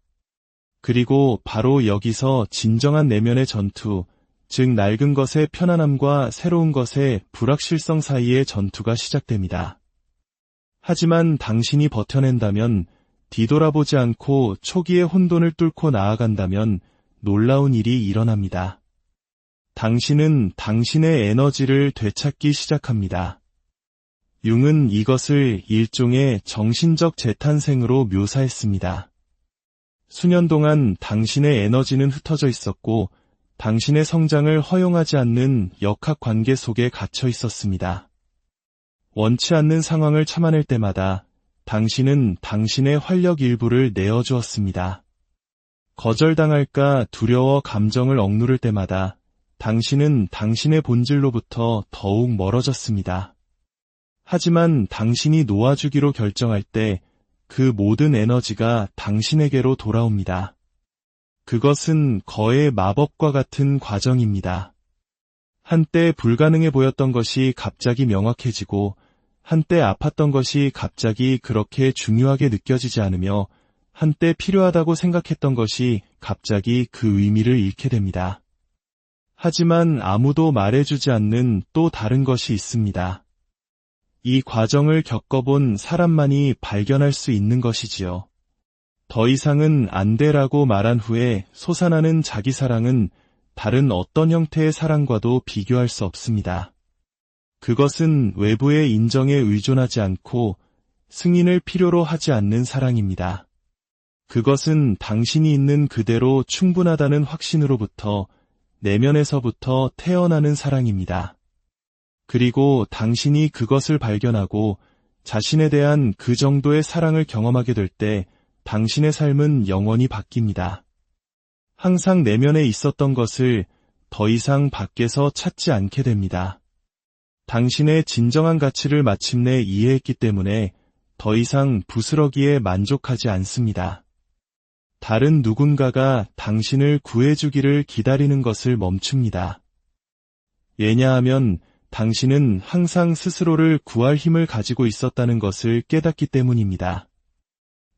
그리고 바로 여기서 진정한 내면의 전투, 즉 낡은 것의 편안함과 새로운 것의 불확실성 사이의 전투가 시작됩니다. 하지만 당신이 버텨낸다면, 뒤돌아보지 않고 초기의 혼돈을 뚫고 나아간다면 놀라운 일이 일어납니다. 당신은 당신의 에너지를 되찾기 시작합니다. 융은 이것을 일종의 정신적 재탄생으로 묘사했습니다. 수년 동안 당신의 에너지는 흩어져 있었고 당신의 성장을 허용하지 않는 역학관계 속에 갇혀 있었습니다. 원치 않는 상황을 참아낼 때마다 당신은 당신의 활력 일부를 내어주었습니다. 거절당할까 두려워 감정을 억누를 때마다 당신은 당신의 본질로부터 더욱 멀어졌습니다. 하지만 당신이 놓아주기로 결정할 때 그 모든 에너지가 당신에게로 돌아옵니다. 그것은 거의 마법과 같은 과정입니다. 한때 불가능해 보였던 것이 갑자기 명확해지고 한때 아팠던 것이 갑자기 그렇게 중요하게 느껴지지 않으며 한때 필요하다고 생각했던 것이 갑자기 그 의미를 잃게 됩니다. 하지만 아무도 말해주지 않는 또 다른 것이 있습니다. 이 과정을 겪어본 사람만이 발견할 수 있는 것이지요. 더 이상은 안 돼라고 말한 후에 솟아나는 자기 사랑은 다른 어떤 형태의 사랑과도 비교할 수 없습니다. 그것은 외부의 인정에 의존하지 않고 승인을 필요로 하지 않는 사랑입니다. 그것은 당신이 있는 그대로 충분하다는 확신으로부터 내면에서부터 태어나는 사랑입니다. 그리고 당신이 그것을 발견하고 자신에 대한 그 정도의 사랑을 경험하게 될 때 당신의 삶은 영원히 바뀝니다. 항상 내면에 있었던 것을 더 이상 밖에서 찾지 않게 됩니다. 당신의 진정한 가치를 마침내 이해했기 때문에 더 이상 부스러기에 만족하지 않습니다. 다른 누군가가 당신을 구해주기를 기다리는 것을 멈춥니다. 왜냐하면 당신은 항상 스스로를 구할 힘을 가지고 있었다는 것을 깨닫기 때문입니다.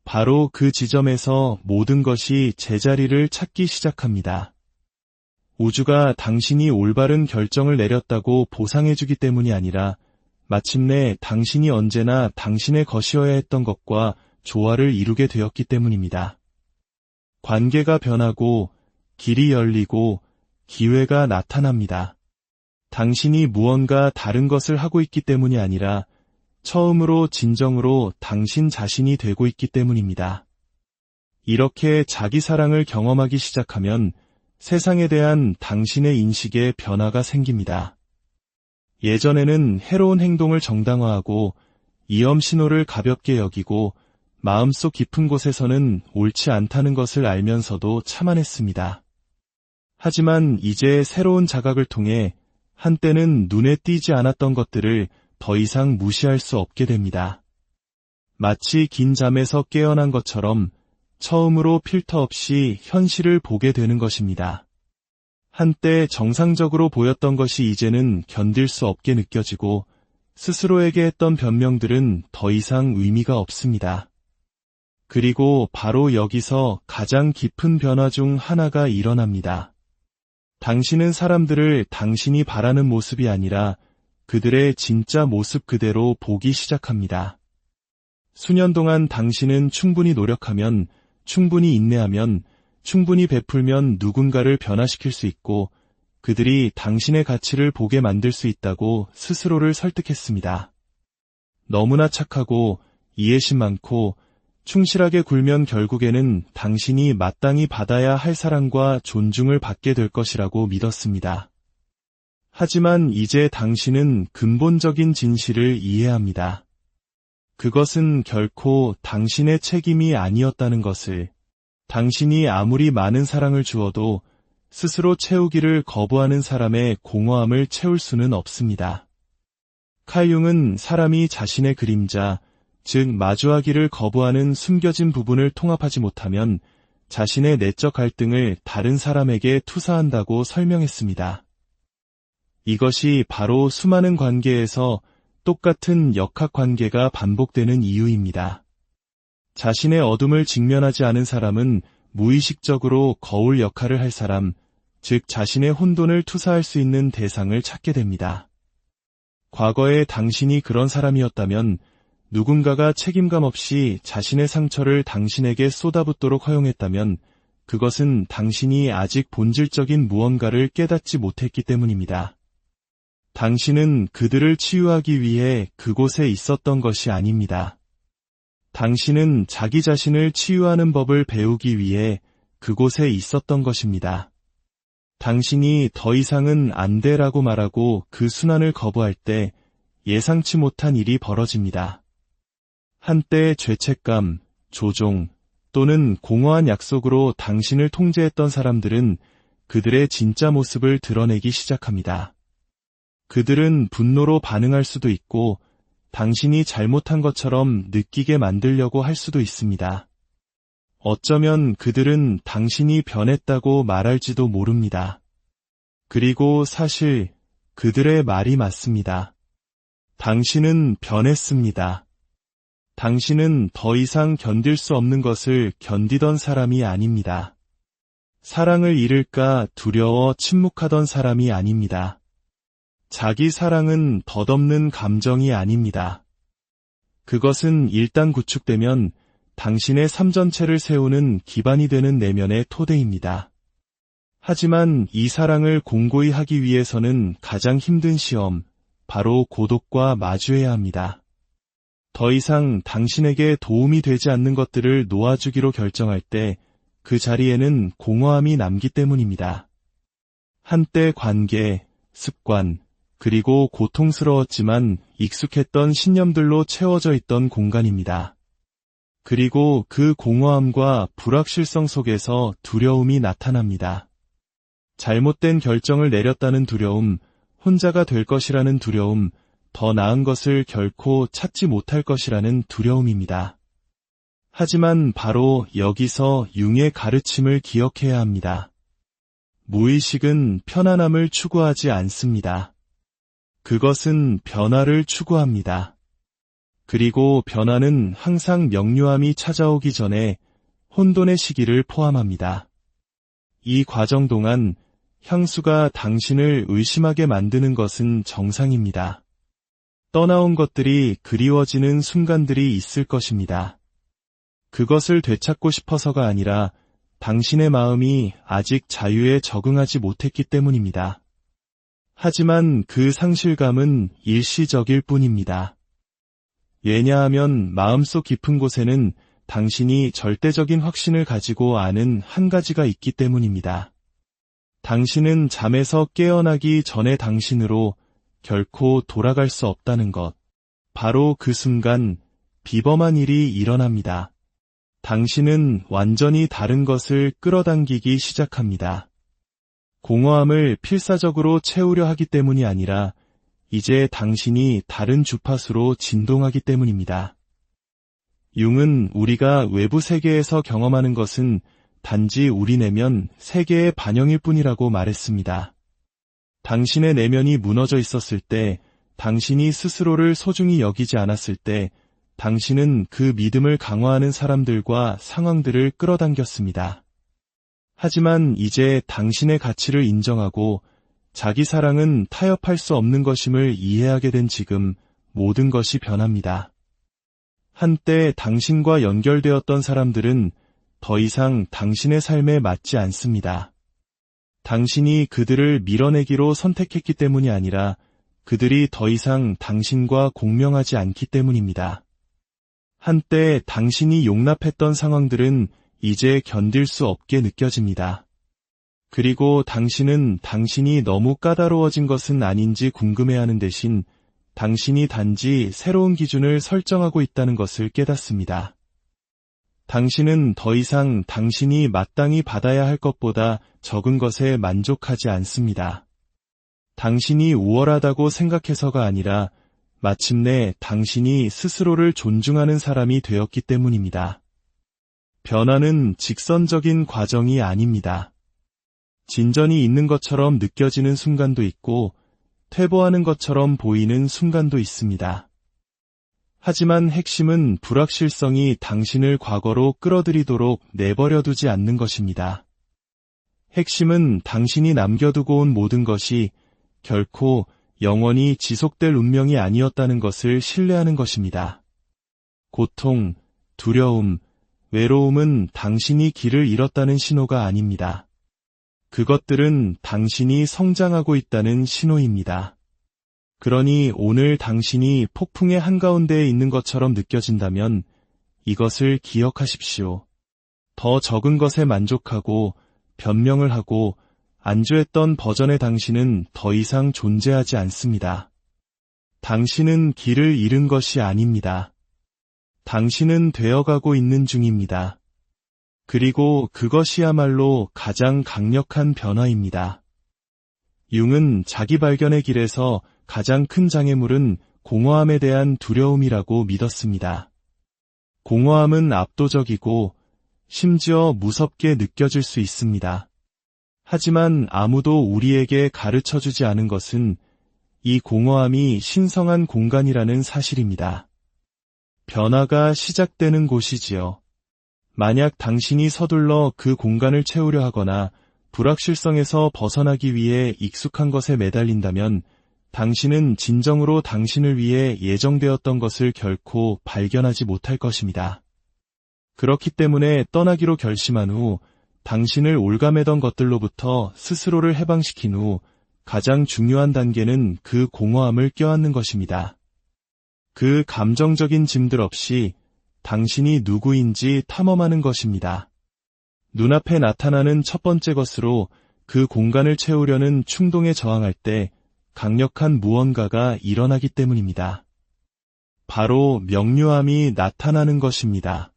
바로 그 지점에서 모든 것이 제자리를 찾기 시작합니다. 우주가 당신이 올바른 결정을 내렸다고 보상해주기 때문이 아니라 마침내 당신이 언제나 당신의 것이어야 했던 것과 조화를 이루게 되었기 때문입니다. 관계가 변하고 길이 열리고 기회가 나타납니다. 당신이 무언가 다른 것을 하고 있기 때문이 아니라 처음으로 진정으로 당신 자신이 되고 있기 때문입니다. 이렇게 자기 사랑을 경험하기 시작하면 세상에 대한 당신의 인식에 변화가 생깁니다. 예전에는 해로운 행동을 정당화하고 위험 신호를 가볍게 여기고 마음속 깊은 곳에서는 옳지 않다는 것을 알면서도 참아냈습니다. 하지만 이제 새로운 자각을 통해 한때는 눈에 띄지 않았던 것들을 더 이상 무시할 수 없게 됩니다. 마치 긴 잠에서 깨어난 것처럼 처음으로 필터 없이 현실을 보게 되는 것입니다. 한때 정상적으로 보였던 것이 이제는 견딜 수 없게 느껴지고 스스로에게 했던 변명들은 더 이상 의미가 없습니다. 그리고 바로 여기서 가장 깊은 변화 중 하나가 일어납니다. 당신은 사람들을 당신이 바라는 모습이 아니라 그들의 진짜 모습 그대로 보기 시작합니다. 수년 동안 당신은 충분히 노력하면, 충분히 인내하면, 충분히 베풀면 누군가를 변화시킬 수 있고 그들이 당신의 가치를 보게 만들 수 있다고 스스로를 설득했습니다. 너무나 착하고 이해심 많고 충실하게 굴면 결국에는 당신이 마땅히 받아야 할 사랑과 존중을 받게 될 것이라고 믿었습니다. 하지만 이제 당신은 근본적인 진실을 이해합니다. 그것은 결코 당신의 책임이 아니었다는 것을, 당신이 아무리 많은 사랑을 주어도 스스로 채우기를 거부하는 사람의 공허함을 채울 수는 없습니다. 칼 융은 사람이 자신의 그림자, 즉 마주하기를 거부하는 숨겨진 부분을 통합하지 못하면 자신의 내적 갈등을 다른 사람에게 투사한다고 설명했습니다. 이것이 바로 수많은 관계에서 똑같은 역학관계가 반복되는 이유입니다. 자신의 어둠을 직면하지 않은 사람은 무의식적으로 거울 역할을 할 사람, 즉 자신의 혼돈을 투사할 수 있는 대상을 찾게 됩니다. 과거에 당신이 그런 사람이었다면 누군가가 책임감 없이 자신의 상처를 당신에게 쏟아붓도록 허용했다면 그것은 당신이 아직 본질적인 무언가를 깨닫지 못했기 때문입니다. 당신은 그들을 치유하기 위해 그곳에 있었던 것이 아닙니다. 당신은 자기 자신을 치유하는 법을 배우기 위해 그곳에 있었던 것입니다. 당신이 더 이상은 안 돼라고 말하고 그 순환을 거부할 때 예상치 못한 일이 벌어집니다. 한때 죄책감, 조종 또는 공허한 약속으로 당신을 통제했던 사람들은 그들의 진짜 모습을 드러내기 시작합니다. 그들은 분노로 반응할 수도 있고 당신이 잘못한 것처럼 느끼게 만들려고 할 수도 있습니다. 어쩌면 그들은 당신이 변했다고 말할지도 모릅니다. 그리고 사실 그들의 말이 맞습니다. 당신은 변했습니다. 당신은 더 이상 견딜 수 없는 것을 견디던 사람이 아닙니다. 사랑을 잃을까 두려워 침묵하던 사람이 아닙니다. 자기 사랑은 덧없는 감정이 아닙니다. 그것은 일단 구축되면 당신의 삶 전체를 세우는 기반이 되는 내면의 토대입니다. 하지만 이 사랑을 공고히 하기 위해서는 가장 힘든 시험, 바로 고독과 마주해야 합니다. 더 이상 당신에게 도움이 되지 않는 것들을 놓아주기로 결정할 때 그 자리에는 공허함이 남기 때문입니다. 한때 관계, 습관, 그리고 고통스러웠지만 익숙했던 신념들로 채워져 있던 공간입니다. 그리고 그 공허함과 불확실성 속에서 두려움이 나타납니다. 잘못된 결정을 내렸다는 두려움, 혼자가 될 것이라는 두려움, 더 나은 것을 결코 찾지 못할 것이라는 두려움입니다. 하지만 바로 여기서 융의 가르침을 기억해야 합니다. 무의식은 편안함을 추구하지 않습니다. 그것은 변화를 추구합니다. 그리고 변화는 항상 명료함이 찾아오기 전에 혼돈의 시기를 포함합니다. 이 과정 동안 향수가 당신을 의심하게 만드는 것은 정상입니다. 떠나온 것들이 그리워지는 순간들이 있을 것입니다. 그것을 되찾고 싶어서가 아니라 당신의 마음이 아직 자유에 적응하지 못했기 때문입니다. 하지만 그 상실감은 일시적일 뿐입니다. 왜냐하면 마음속 깊은 곳에는 당신이 절대적인 확신을 가지고 아는 한 가지가 있기 때문입니다. 당신은 잠에서 깨어나기 전에 당신으로 결코 돌아갈 수 없다는 것. 바로 그 순간 비범한 일이 일어납니다. 당신은 완전히 다른 것을 끌어당기기 시작합니다. 공허함을 필사적으로 채우려 하기 때문이 아니라 이제 당신이 다른 주파수로 진동하기 때문입니다. 융은 우리가 외부 세계에서 경험하는 것은 단지 우리 내면 세계의 반영일 뿐이라고 말했습니다. 당신의 내면이 무너져 있었을 때, 당신이 스스로를 소중히 여기지 않았을 때, 당신은 그 믿음을 강화하는 사람들과 상황들을 끌어당겼습니다. 하지만 이제 당신의 가치를 인정하고 자기 사랑은 타협할 수 없는 것임을 이해하게 된 지금 모든 것이 변합니다. 한때 당신과 연결되었던 사람들은 더 이상 당신의 삶에 맞지 않습니다. 당신이 그들을 밀어내기로 선택했기 때문이 아니라 그들이 더 이상 당신과 공명하지 않기 때문입니다. 한때 당신이 용납했던 상황들은 이제 견딜 수 없게 느껴집니다. 그리고 당신은 당신이 너무 까다로워진 것은 아닌지 궁금해하는 대신 당신이 단지 새로운 기준을 설정하고 있다는 것을 깨닫습니다. 당신은 더 이상 당신이 마땅히 받아야 할 것보다 적은 것에 만족하지 않습니다. 당신이 우월하다고 생각해서가 아니라 마침내 당신이 스스로를 존중하는 사람이 되었기 때문입니다. 변화는 직선적인 과정이 아닙니다. 진전이 있는 것처럼 느껴지는 순간도 있고 퇴보하는 것처럼 보이는 순간도 있습니다. 하지만 핵심은 불확실성이 당신을 과거로 끌어들이도록 내버려두지 않는 것입니다. 핵심은 당신이 남겨두고 온 모든 것이 결코 영원히 지속될 운명이 아니었다는 것을 신뢰하는 것입니다. 고통, 두려움, 외로움은 당신이 길을 잃었다는 신호가 아닙니다. 그것들은 당신이 성장하고 있다는 신호입니다. 그러니 오늘 당신이 폭풍의 한가운데에 있는 것처럼 느껴진다면 이것을 기억하십시오. 더 적은 것에 만족하고 변명을 하고 안주했던 버전의 당신은 더 이상 존재하지 않습니다. 당신은 길을 잃은 것이 아닙니다. 당신은 되어가고 있는 중입니다. 그리고 그것이야말로 가장 강력한 변화입니다. 융은 자기 발견의 길에서 가장 큰 장애물은 공허함에 대한 두려움이라고 믿었습니다. 공허함은 압도적이고 심지어 무섭게 느껴질 수 있습니다. 하지만 아무도 우리에게 가르쳐주지 않은 것은 이 공허함이 신성한 공간이라는 사실입니다. 변화가 시작되는 곳이지요. 만약 당신이 서둘러 그 공간을 채우려 하거나 불확실성에서 벗어나기 위해 익숙한 것에 매달린다면 당신은 진정으로 당신을 위해 예정되었던 것을 결코 발견하지 못할 것입니다. 그렇기 때문에 떠나기로 결심한 후 당신을 올가매던 것들로부터 스스로를 해방시킨 후 가장 중요한 단계는 그 공허함을 껴안는 것입니다. 그 감정적인 짐들 없이 당신이 누구인지 탐험하는 것입니다. 눈앞에 나타나는 첫 번째 것으로 그 공간을 채우려는 충동에 저항할 때 강력한 무언가가 일어나기 때문입니다. 바로 명료함이 나타나는 것입니다.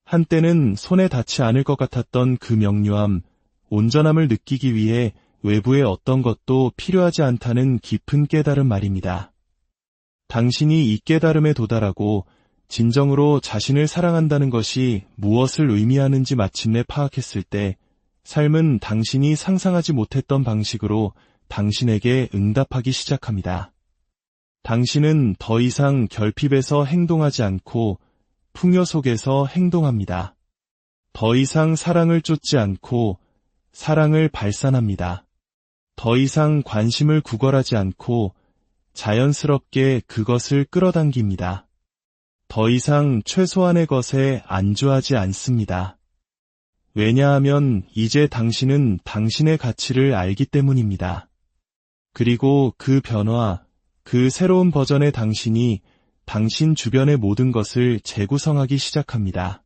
한때는 손에 닿지 않을 것 같았던 그 명료함, 온전함을 느끼기 위해 외부의 어떤 것도 필요하지 않다는 깊은 깨달음 말입니다. 당신이 이 깨달음에 도달하고 진정으로 자신을 사랑한다는 것이 무엇을 의미하는지 마침내 파악했을 때 삶은 당신이 상상하지 못했던 방식으로 당신에게 응답하기 시작합니다. 당신은 더 이상 결핍에서 행동하지 않고 풍요 속에서 행동합니다. 더 이상 사랑을 쫓지 않고 사랑을 발산합니다. 더 이상 관심을 구걸하지 않고 자연스럽게 그것을 끌어당깁니다. 더 이상 최소한의 것에 안주하지 않습니다. 왜냐하면 이제 당신은 당신의 가치를 알기 때문입니다. 그리고 그 변화, 그 새로운 버전의 당신이 당신 주변의 모든 것을 재구성하기 시작합니다.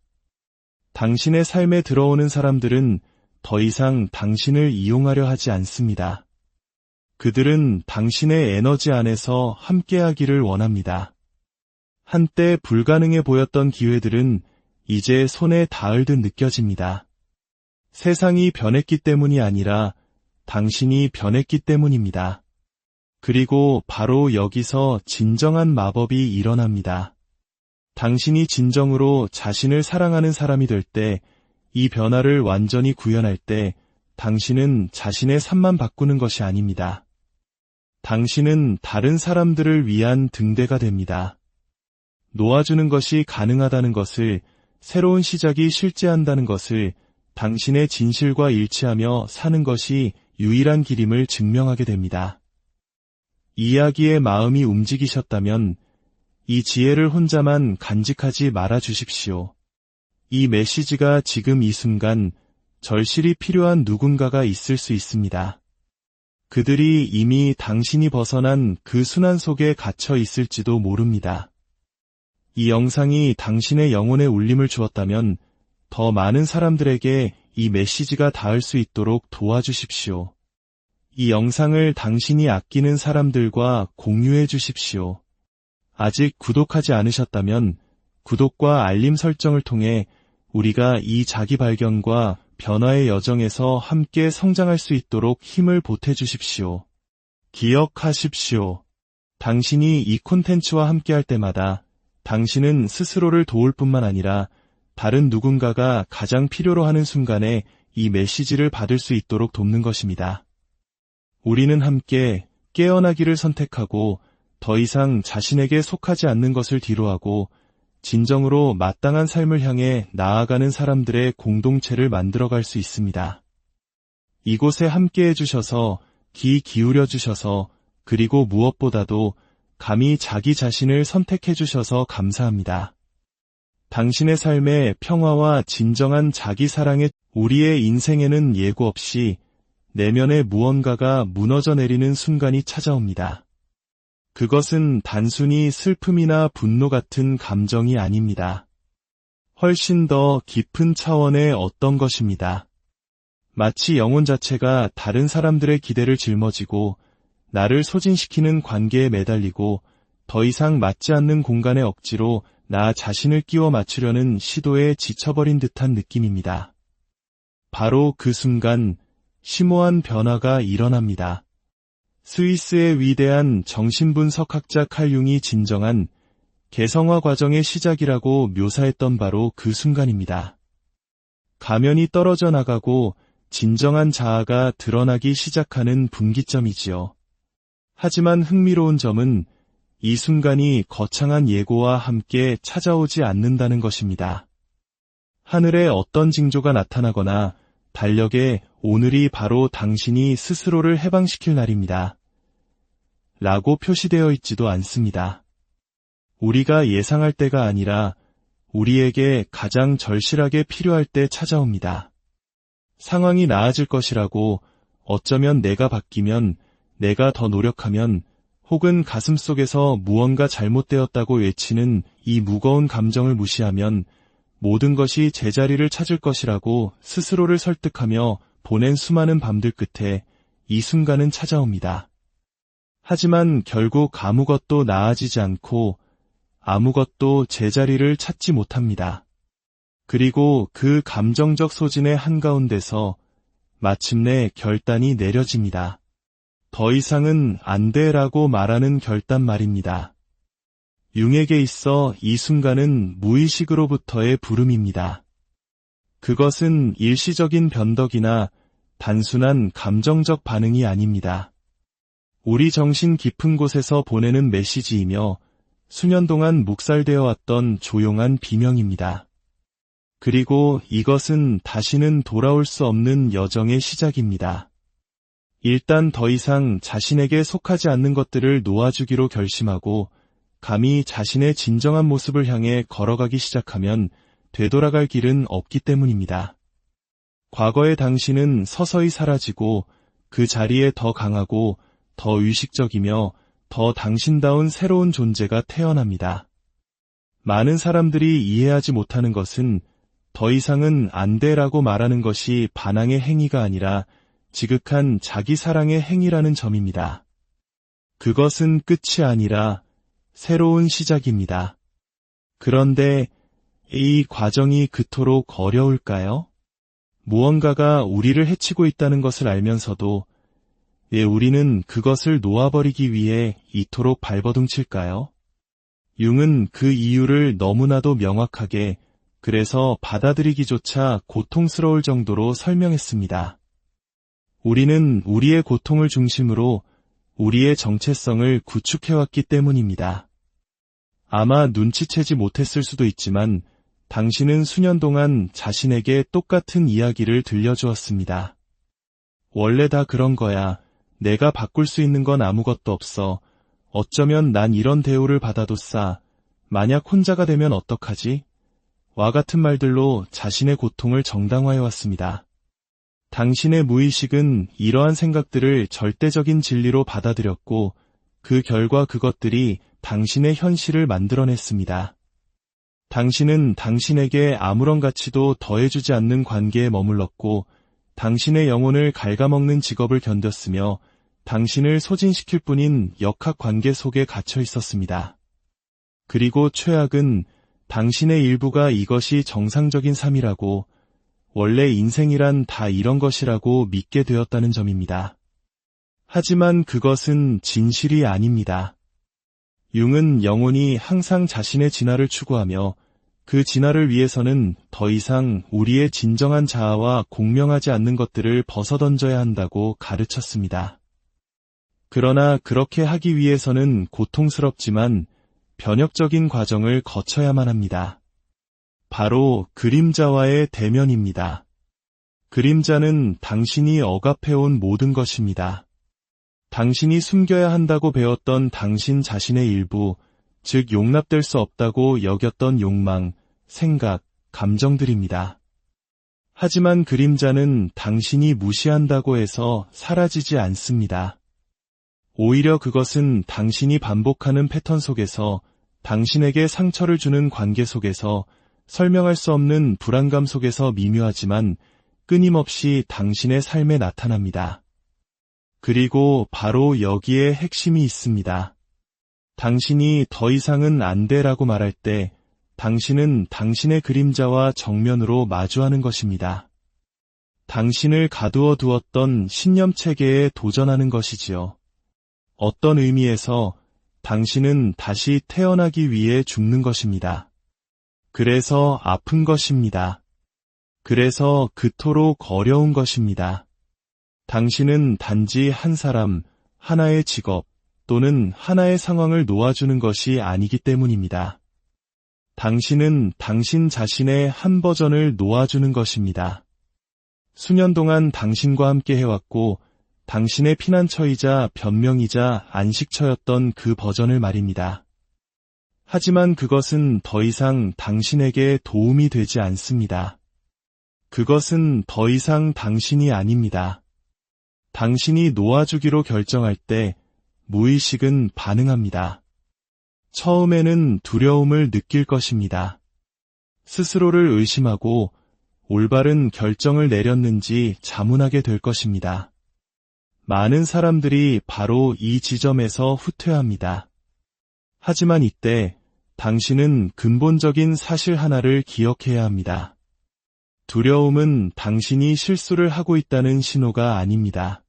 당신의 삶에 들어오는 사람들은 더 이상 당신을 이용하려 하지 않습니다. 그들은 당신의 에너지 안에서 함께하기를 원합니다. 한때 불가능해 보였던 기회들은 이제 손에 닿을 듯 느껴집니다. 세상이 변했기 때문이 아니라 당신이 변했기 때문입니다. 그리고 바로 여기서 진정한 마법이 일어납니다. 당신이 진정으로 자신을 사랑하는 사람이 될 때, 이 변화를 완전히 구현할 때 당신은 자신의 삶만 바꾸는 것이 아닙니다. 당신은 다른 사람들을 위한 등대가 됩니다. 놓아주는 것이 가능하다는 것을, 새로운 시작이 실제한다는 것을, 당신의 진실과 일치하며 사는 것이 유일한 길임을 증명하게 됩니다. 이야기에 마음이 움직이셨다면 이 지혜를 혼자만 간직하지 말아 주십시오. 이 메시지가 지금 이 순간 절실히 필요한 누군가가 있을 수 있습니다. 그들이 이미 당신이 벗어난 그 순환 속에 갇혀 있을지도 모릅니다. 이 영상이 당신의 영혼에 울림을 주었다면 더 많은 사람들에게 이 메시지가 닿을 수 있도록 도와주십시오. 이 영상을 당신이 아끼는 사람들과 공유해 주십시오. 아직 구독하지 않으셨다면 구독과 알림 설정을 통해 우리가 이 자기 발견과 변화의 여정에서 함께 성장할 수 있도록 힘을 보태 주십시오. 기억하십시오. 당신이 이 콘텐츠와 함께할 때마다 당신은 스스로를 도울 뿐만 아니라 다른 누군가가 가장 필요로 하는 순간에 이 메시지를 받을 수 있도록 돕는 것입니다. 우리는 함께 깨어나기를 선택하고 더 이상 자신에게 속하지 않는 것을 뒤로하고 진정으로 마땅한 삶을 향해 나아가는 사람들의 공동체를 만들어갈 수 있습니다. 이곳에 함께해 주셔서, 귀 기울여 주셔서, 그리고 무엇보다도 감히 자기 자신을 선택해 주셔서 감사합니다. 당신의 삶에 평화와 진정한 자기 사랑에 우리의 인생에는 예고 없이 내면의 무언가가 무너져 내리는 순간이 찾아옵니다. 그것은 단순히 슬픔이나 분노 같은 감정이 아닙니다. 훨씬 더 깊은 차원의 어떤 것입니다. 마치 영혼 자체가 다른 사람들의 기대를 짊어지고 나를 소진시키는 관계에 매달리고 더 이상 맞지 않는 공간에 억지로 나 자신을 끼워 맞추려는 시도에 지쳐버린 듯한 느낌입니다. 바로 그 순간 심오한 변화가 일어납니다. 스위스의 위대한 정신분석학자 칼 융이 진정한 개성화 과정의 시작이라고 묘사했던 바로 그 순간입니다. 가면이 떨어져 나가고 진정한 자아가 드러나기 시작하는 분기점이지요. 하지만 흥미로운 점은 이 순간이 거창한 예고와 함께 찾아오지 않는다는 것입니다. 하늘에 어떤 징조가 나타나거나 달력에 오늘이 바로 당신이 스스로를 해방시킬 날입니다. 라고 표시되어 있지도 않습니다. 우리가 예상할 때가 아니라 우리에게 가장 절실하게 필요할 때 찾아옵니다. 상황이 나아질 것이라고, 어쩌면 내가 바뀌면, 내가 더 노력하면, 혹은 가슴속에서 무언가 잘못되었다고 외치는 이 무거운 감정을 무시하면 모든 것이 제자리를 찾을 것이라고 스스로를 설득하며 보낸 수많은 밤들 끝에 이 순간은 찾아옵니다. 하지만 결국 아무것도 나아지지 않고 아무것도 제자리를 찾지 못합니다. 그리고 그 감정적 소진의 한가운데서 마침내 결단이 내려집니다. 더 이상은 안 돼라고 말하는 결단 말입니다. 융에게 있어 이 순간은 무의식으로부터의 부름입니다. 그것은 일시적인 변덕이나 단순한 감정적 반응이 아닙니다. 우리 정신 깊은 곳에서 보내는 메시지이며 수년 동안 묵살되어 왔던 조용한 비명입니다. 그리고 이것은 다시는 돌아올 수 없는 여정의 시작입니다. 일단 더 이상 자신에게 속하지 않는 것들을 놓아주기로 결심하고 감히 자신의 진정한 모습을 향해 걸어가기 시작하면 되돌아갈 길은 없기 때문입니다. 과거의 당신은 서서히 사라지고 그 자리에 더 강하고 더 의식적이며 더 당신다운 새로운 존재가 태어납니다. 많은 사람들이 이해하지 못하는 것은 더 이상은 안 돼라고 말하는 것이 반항의 행위가 아니라 지극한 자기 사랑의 행위라는 점입니다. 그것은 끝이 아니라 새로운 시작입니다. 그런데 이 과정이 그토록 어려울까요? 무언가가 우리를 해치고 있다는 것을 알면서도 왜 우리는 그것을 놓아버리기 위해 이토록 발버둥칠까요? 융은 그 이유를 너무나도 명확하게, 그래서 받아들이기조차 고통스러울 정도로 설명했습니다. 우리는 우리의 고통을 중심으로 우리의 정체성을 구축해왔기 때문입니다. 아마 눈치채지 못했을 수도 있지만 당신은 수년 동안 자신에게 똑같은 이야기를 들려주었습니다. 원래 다 그런 거야. 내가 바꿀 수 있는 건 아무것도 없어. 어쩌면 난 이런 대우를 받아도 싸. 만약 혼자가 되면 어떡하지? 와 같은 말들로 자신의 고통을 정당화해왔습니다. 당신의 무의식은 이러한 생각들을 절대적인 진리로 받아들였고 그 결과 그것들이 당신의 현실을 만들어냈습니다. 당신은 당신에게 아무런 가치도 더해주지 않는 관계에 머물렀고 당신의 영혼을 갉아먹는 직업을 견뎠으며 당신을 소진시킬 뿐인 역학관계 속에 갇혀 있었습니다. 그리고 최악은 당신의 일부가 이것이 정상적인 삶이라고, 원래 인생이란 다 이런 것이라고 믿게 되었다는 점입니다. 하지만 그것은 진실이 아닙니다. 융은 영혼이 항상 자신의 진화를 추구하며 그 진화를 위해서는 더 이상 우리의 진정한 자아와 공명하지 않는 것들을 벗어던져야 한다고 가르쳤습니다. 그러나 그렇게 하기 위해서는 고통스럽지만 변혁적인 과정을 거쳐야만 합니다. 바로 그림자와의 대면입니다. 그림자는 당신이 억압해온 모든 것입니다. 당신이 숨겨야 한다고 배웠던 당신 자신의 일부, 즉 용납될 수 없다고 여겼던 욕망, 생각, 감정들입니다. 하지만 그림자는 당신이 무시한다고 해서 사라지지 않습니다. 오히려 그것은 당신이 반복하는 패턴 속에서, 당신에게 상처를 주는 관계 속에서, 설명할 수 없는 불안감 속에서 미묘하지만 끊임없이 당신의 삶에 나타납니다. 그리고 바로 여기에 핵심이 있습니다. 당신이 더 이상은 안 돼라고 말할 때 당신은 당신의 그림자와 정면으로 마주하는 것입니다. 당신을 가두어 두었던 신념 체계에 도전하는 것이지요. 어떤 의미에서 당신은 다시 태어나기 위해 죽는 것입니다. 그래서 아픈 것입니다. 그래서 그토록 어려운 것입니다. 당신은 단지 한 사람, 하나의 직업 또는 하나의 상황을 놓아주는 것이 아니기 때문입니다. 당신은 당신 자신의 한 버전을 놓아주는 것입니다. 수년 동안 당신과 함께 해왔고 당신의 피난처이자 변명이자 안식처였던 그 버전을 말입니다. 하지만 그것은 더 이상 당신에게 도움이 되지 않습니다. 그것은 더 이상 당신이 아닙니다. 당신이 놓아주기로 결정할 때 무의식은 반응합니다. 처음에는 두려움을 느낄 것입니다. 스스로를 의심하고 올바른 결정을 내렸는지 자문하게 될 것입니다. 많은 사람들이 바로 이 지점에서 후퇴합니다. 하지만 이때 당신은 근본적인 사실 하나를 기억해야 합니다. 두려움은 당신이 실수를 하고 있다는 신호가 아닙니다.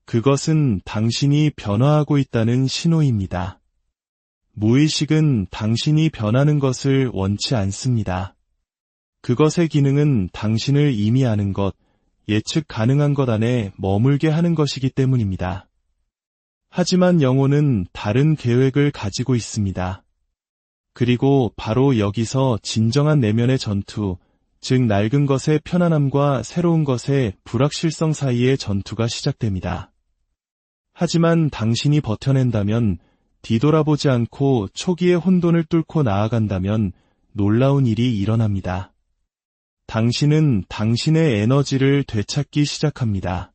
그것은 당신이 변화하고 있다는 신호입니다. 무의식은 당신이 변하는 것을 원치 않습니다. 그것의 기능은 당신을 이미 아는 것, 예측 가능한 것 안에 머물게 하는 것이기 때문입니다. 하지만 영혼은 다른 계획을 가지고 있습니다. 그리고 바로 여기서 진정한 내면의 전투, 즉 낡은 것의 편안함과 새로운 것의 불확실성 사이의 전투가 시작됩니다. 하지만 당신이 버텨낸다면, 뒤돌아보지 않고 초기의 혼돈을 뚫고 나아간다면 놀라운 일이 일어납니다. 당신은 당신의 에너지를 되찾기 시작합니다.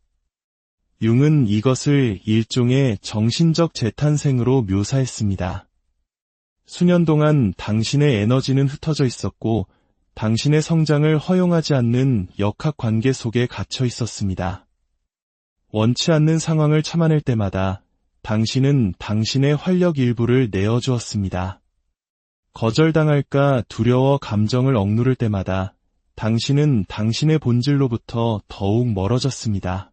융은 이것을 일종의 정신적 재탄생으로 묘사했습니다. 수년 동안 당신의 에너지는 흩어져 있었고 당신의 성장을 허용하지 않는 역학관계 속에 갇혀 있었습니다. 원치 않는 상황을 참아낼 때마다 당신은 당신의 활력 일부를 내어주었습니다. 거절당할까 두려워 감정을 억누를 때마다 당신은 당신의 본질로부터 더욱 멀어졌습니다.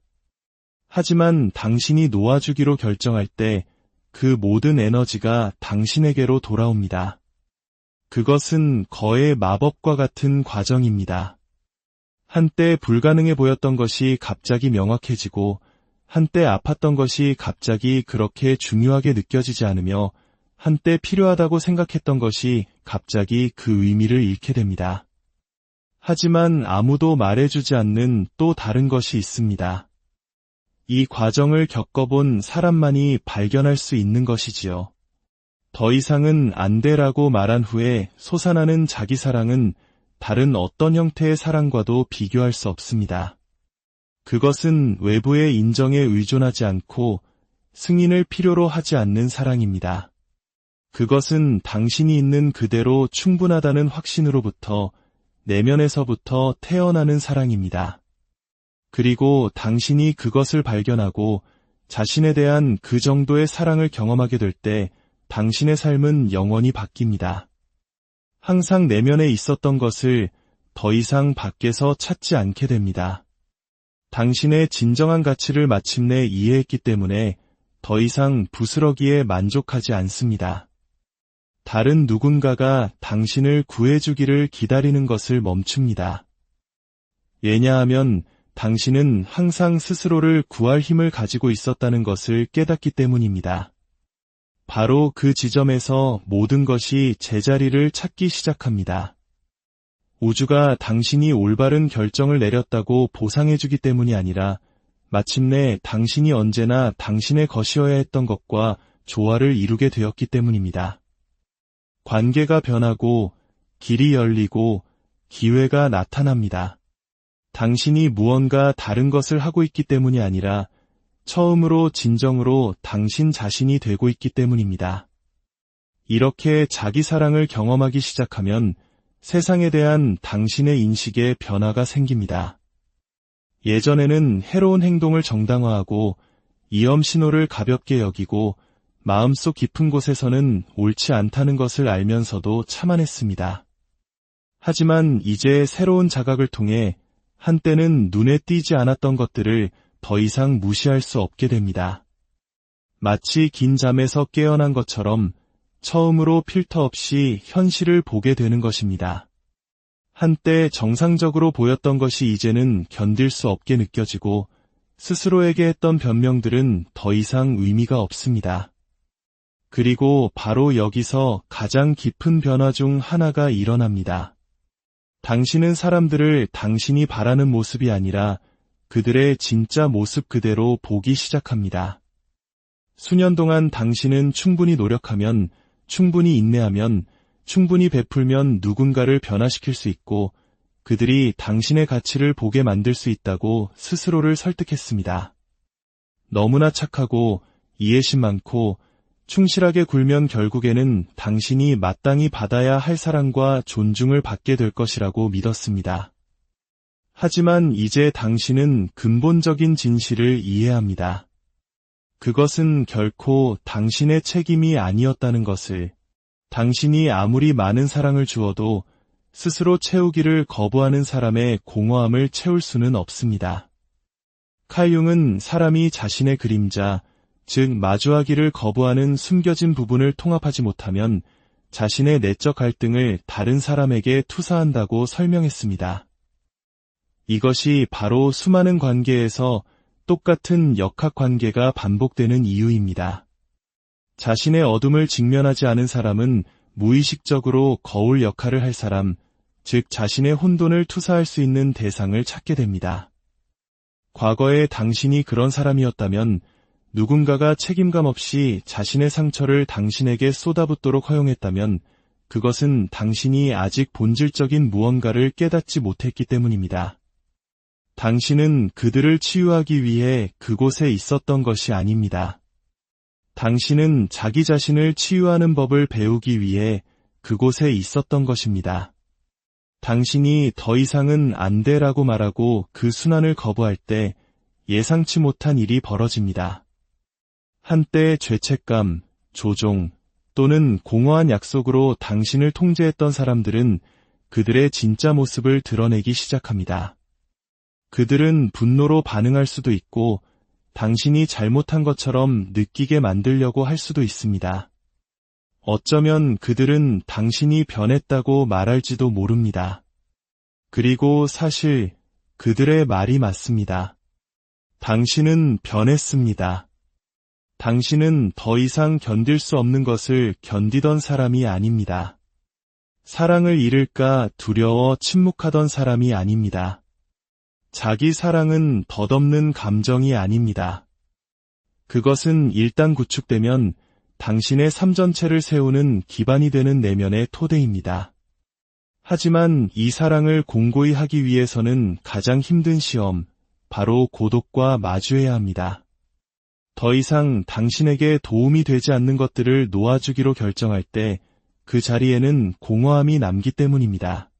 하지만 당신이 놓아주기로 결정할 때 그 모든 에너지가 당신에게로 돌아옵니다. 그것은 거의 마법과 같은 과정입니다. 한때 불가능해 보였던 것이 갑자기 명확해지고 한때 아팠던 것이 갑자기 그렇게 중요하게 느껴지지 않으며 한때 필요하다고 생각했던 것이 갑자기 그 의미를 잃게 됩니다. 하지만 아무도 말해주지 않는 또 다른 것이 있습니다. 이 과정을 겪어본 사람만이 발견할 수 있는 것이지요. 더 이상은 안 돼라고 말한 후에 솟아나는 자기 사랑은 다른 어떤 형태의 사랑과도 비교할 수 없습니다. 그것은 외부의 인정에 의존하지 않고 승인을 필요로 하지 않는 사랑입니다. 그것은 당신이 있는 그대로 충분하다는 확신으로부터 내면에서부터 태어나는 사랑입니다. 그리고 당신이 그것을 발견하고 자신에 대한 그 정도의 사랑을 경험하게 될 때 당신의 삶은 영원히 바뀝니다. 항상 내면에 있었던 것을 더 이상 밖에서 찾지 않게 됩니다. 당신의 진정한 가치를 마침내 이해했기 때문에 더 이상 부스러기에 만족하지 않습니다. 다른 누군가가 당신을 구해주기를 기다리는 것을 멈춥니다. 왜냐하면 당신은 항상 스스로를 구할 힘을 가지고 있었다는 것을 깨닫기 때문입니다. 바로 그 지점에서 모든 것이 제자리를 찾기 시작합니다. 우주가 당신이 올바른 결정을 내렸다고 보상해주기 때문이 아니라 마침내 당신이 언제나 당신의 것이어야 했던 것과 조화를 이루게 되었기 때문입니다. 관계가 변하고 길이 열리고 기회가 나타납니다. 당신이 무언가 다른 것을 하고 있기 때문이 아니라 처음으로 진정으로 당신 자신이 되고 있기 때문입니다. 이렇게 자기 사랑을 경험하기 시작하면 세상에 대한 당신의 인식에 변화가 생깁니다. 예전에는 해로운 행동을 정당화하고 위험 신호를 가볍게 여기고 마음속 깊은 곳에서는 옳지 않다는 것을 알면서도 참아냈습니다. 하지만 이제 새로운 자각을 통해 한때는 눈에 띄지 않았던 것들을 더 이상 무시할 수 없게 됩니다. 마치 긴 잠에서 깨어난 것처럼 처음으로 필터 없이 현실을 보게 되는 것입니다. 한때 정상적으로 보였던 것이 이제는 견딜 수 없게 느껴지고 스스로에게 했던 변명들은 더 이상 의미가 없습니다. 그리고 바로 여기서 가장 깊은 변화 중 하나가 일어납니다. 당신은 사람들을 당신이 바라는 모습이 아니라 그들의 진짜 모습 그대로 보기 시작합니다. 수년 동안 당신은 충분히 노력하면, 충분히 인내하면, 충분히 베풀면 누군가를 변화시킬 수 있고 그들이 당신의 가치를 보게 만들 수 있다고 스스로를 설득했습니다. 너무나 착하고 이해심 많고 충실하게 굴면 결국에는 당신이 마땅히 받아야 할 사랑과 존중을 받게 될 것이라고 믿었습니다. 하지만 이제 당신은 근본적인 진실을 이해합니다. 그것은 결코 당신의 책임이 아니었다는 것을, 당신이 아무리 많은 사랑을 주어도 스스로 채우기를 거부하는 사람의 공허함을 채울 수는 없습니다. 칼 융은 사람이 자신의 그림자, 즉 마주하기를 거부하는 숨겨진 부분을 통합하지 못하면 자신의 내적 갈등을 다른 사람에게 투사한다고 설명했습니다. 이것이 바로 수많은 관계에서 똑같은 역학관계가 반복되는 이유입니다. 자신의 어둠을 직면하지 않은 사람은 무의식적으로 거울 역할을 할 사람, 즉 자신의 혼돈을 투사할 수 있는 대상을 찾게 됩니다. 과거에 당신이 그런 사람이었다면 누군가가 책임감 없이 자신의 상처를 당신에게 쏟아붓도록 허용했다면 그것은 당신이 아직 본질적인 무언가를 깨닫지 못했기 때문입니다. 당신은 그들을 치유하기 위해 그곳에 있었던 것이 아닙니다. 당신은 자기 자신을 치유하는 법을 배우기 위해 그곳에 있었던 것입니다. 당신이 더 이상은 안 돼라고 말하고 그 순환을 거부할 때 예상치 못한 일이 벌어집니다. 한때 죄책감, 조종 또는 공허한 약속으로 당신을 통제했던 사람들은 그들의 진짜 모습을 드러내기 시작합니다. 그들은 분노로 반응할 수도 있고 당신이 잘못한 것처럼 느끼게 만들려고 할 수도 있습니다. 어쩌면 그들은 당신이 변했다고 말할지도 모릅니다. 그리고 사실 그들의 말이 맞습니다. 당신은 변했습니다. 당신은 더 이상 견딜 수 없는 것을 견디던 사람이 아닙니다. 사랑을 잃을까 두려워 침묵하던 사람이 아닙니다. 자기 사랑은 덧없는 감정이 아닙니다. 그것은 일단 구축되면 당신의 삶 전체를 세우는 기반이 되는 내면의 토대입니다. 하지만 이 사랑을 공고히 하기 위해서는 가장 힘든 시험, 바로 고독과 마주해야 합니다. 더 이상 당신에게 도움이 되지 않는 것들을 놓아주기로 결정할 때 그 자리에는 공허함이 남기 때문입니다.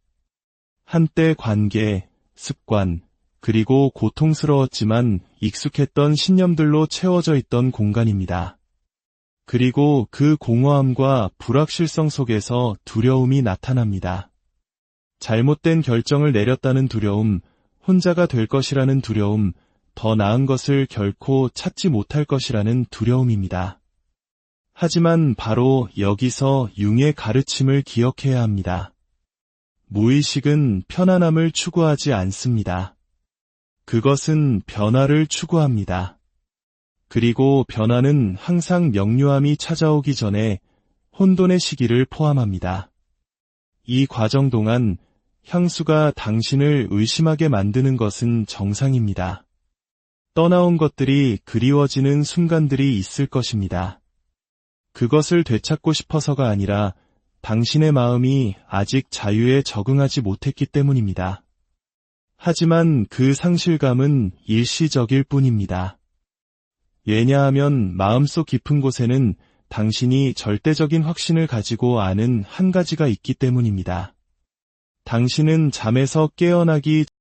한때 관계, 습관, 그리고 고통스러웠지만 익숙했던 신념들로 채워져 있던 공간입니다. 그리고 그 공허함과 불확실성 속에서 두려움이 나타납니다. 잘못된 결정을 내렸다는 두려움, 혼자가 될 것이라는 두려움, 더 나은 것을 결코 찾지 못할 것이라는 두려움입니다. 하지만 바로 여기서 융의 가르침을 기억해야 합니다. 무의식은 편안함을 추구하지 않습니다. 그것은 변화를 추구합니다. 그리고 변화는 항상 명료함이 찾아오기 전에 혼돈의 시기를 포함합니다. 이 과정 동안 향수가 당신을 의심하게 만드는 것은 정상입니다. 떠나온 것들이 그리워지는 순간들이 있을 것입니다. 그것을 되찾고 싶어서가 아니라 당신의 마음이 아직 자유에 적응하지 못했기 때문입니다. 하지만 그 상실감은 일시적일 뿐입니다. 왜냐하면 마음속 깊은 곳에는 당신이 절대적인 확신을 가지고 아는 한 가지가 있기 때문입니다. 당신은 잠에서 깨어나기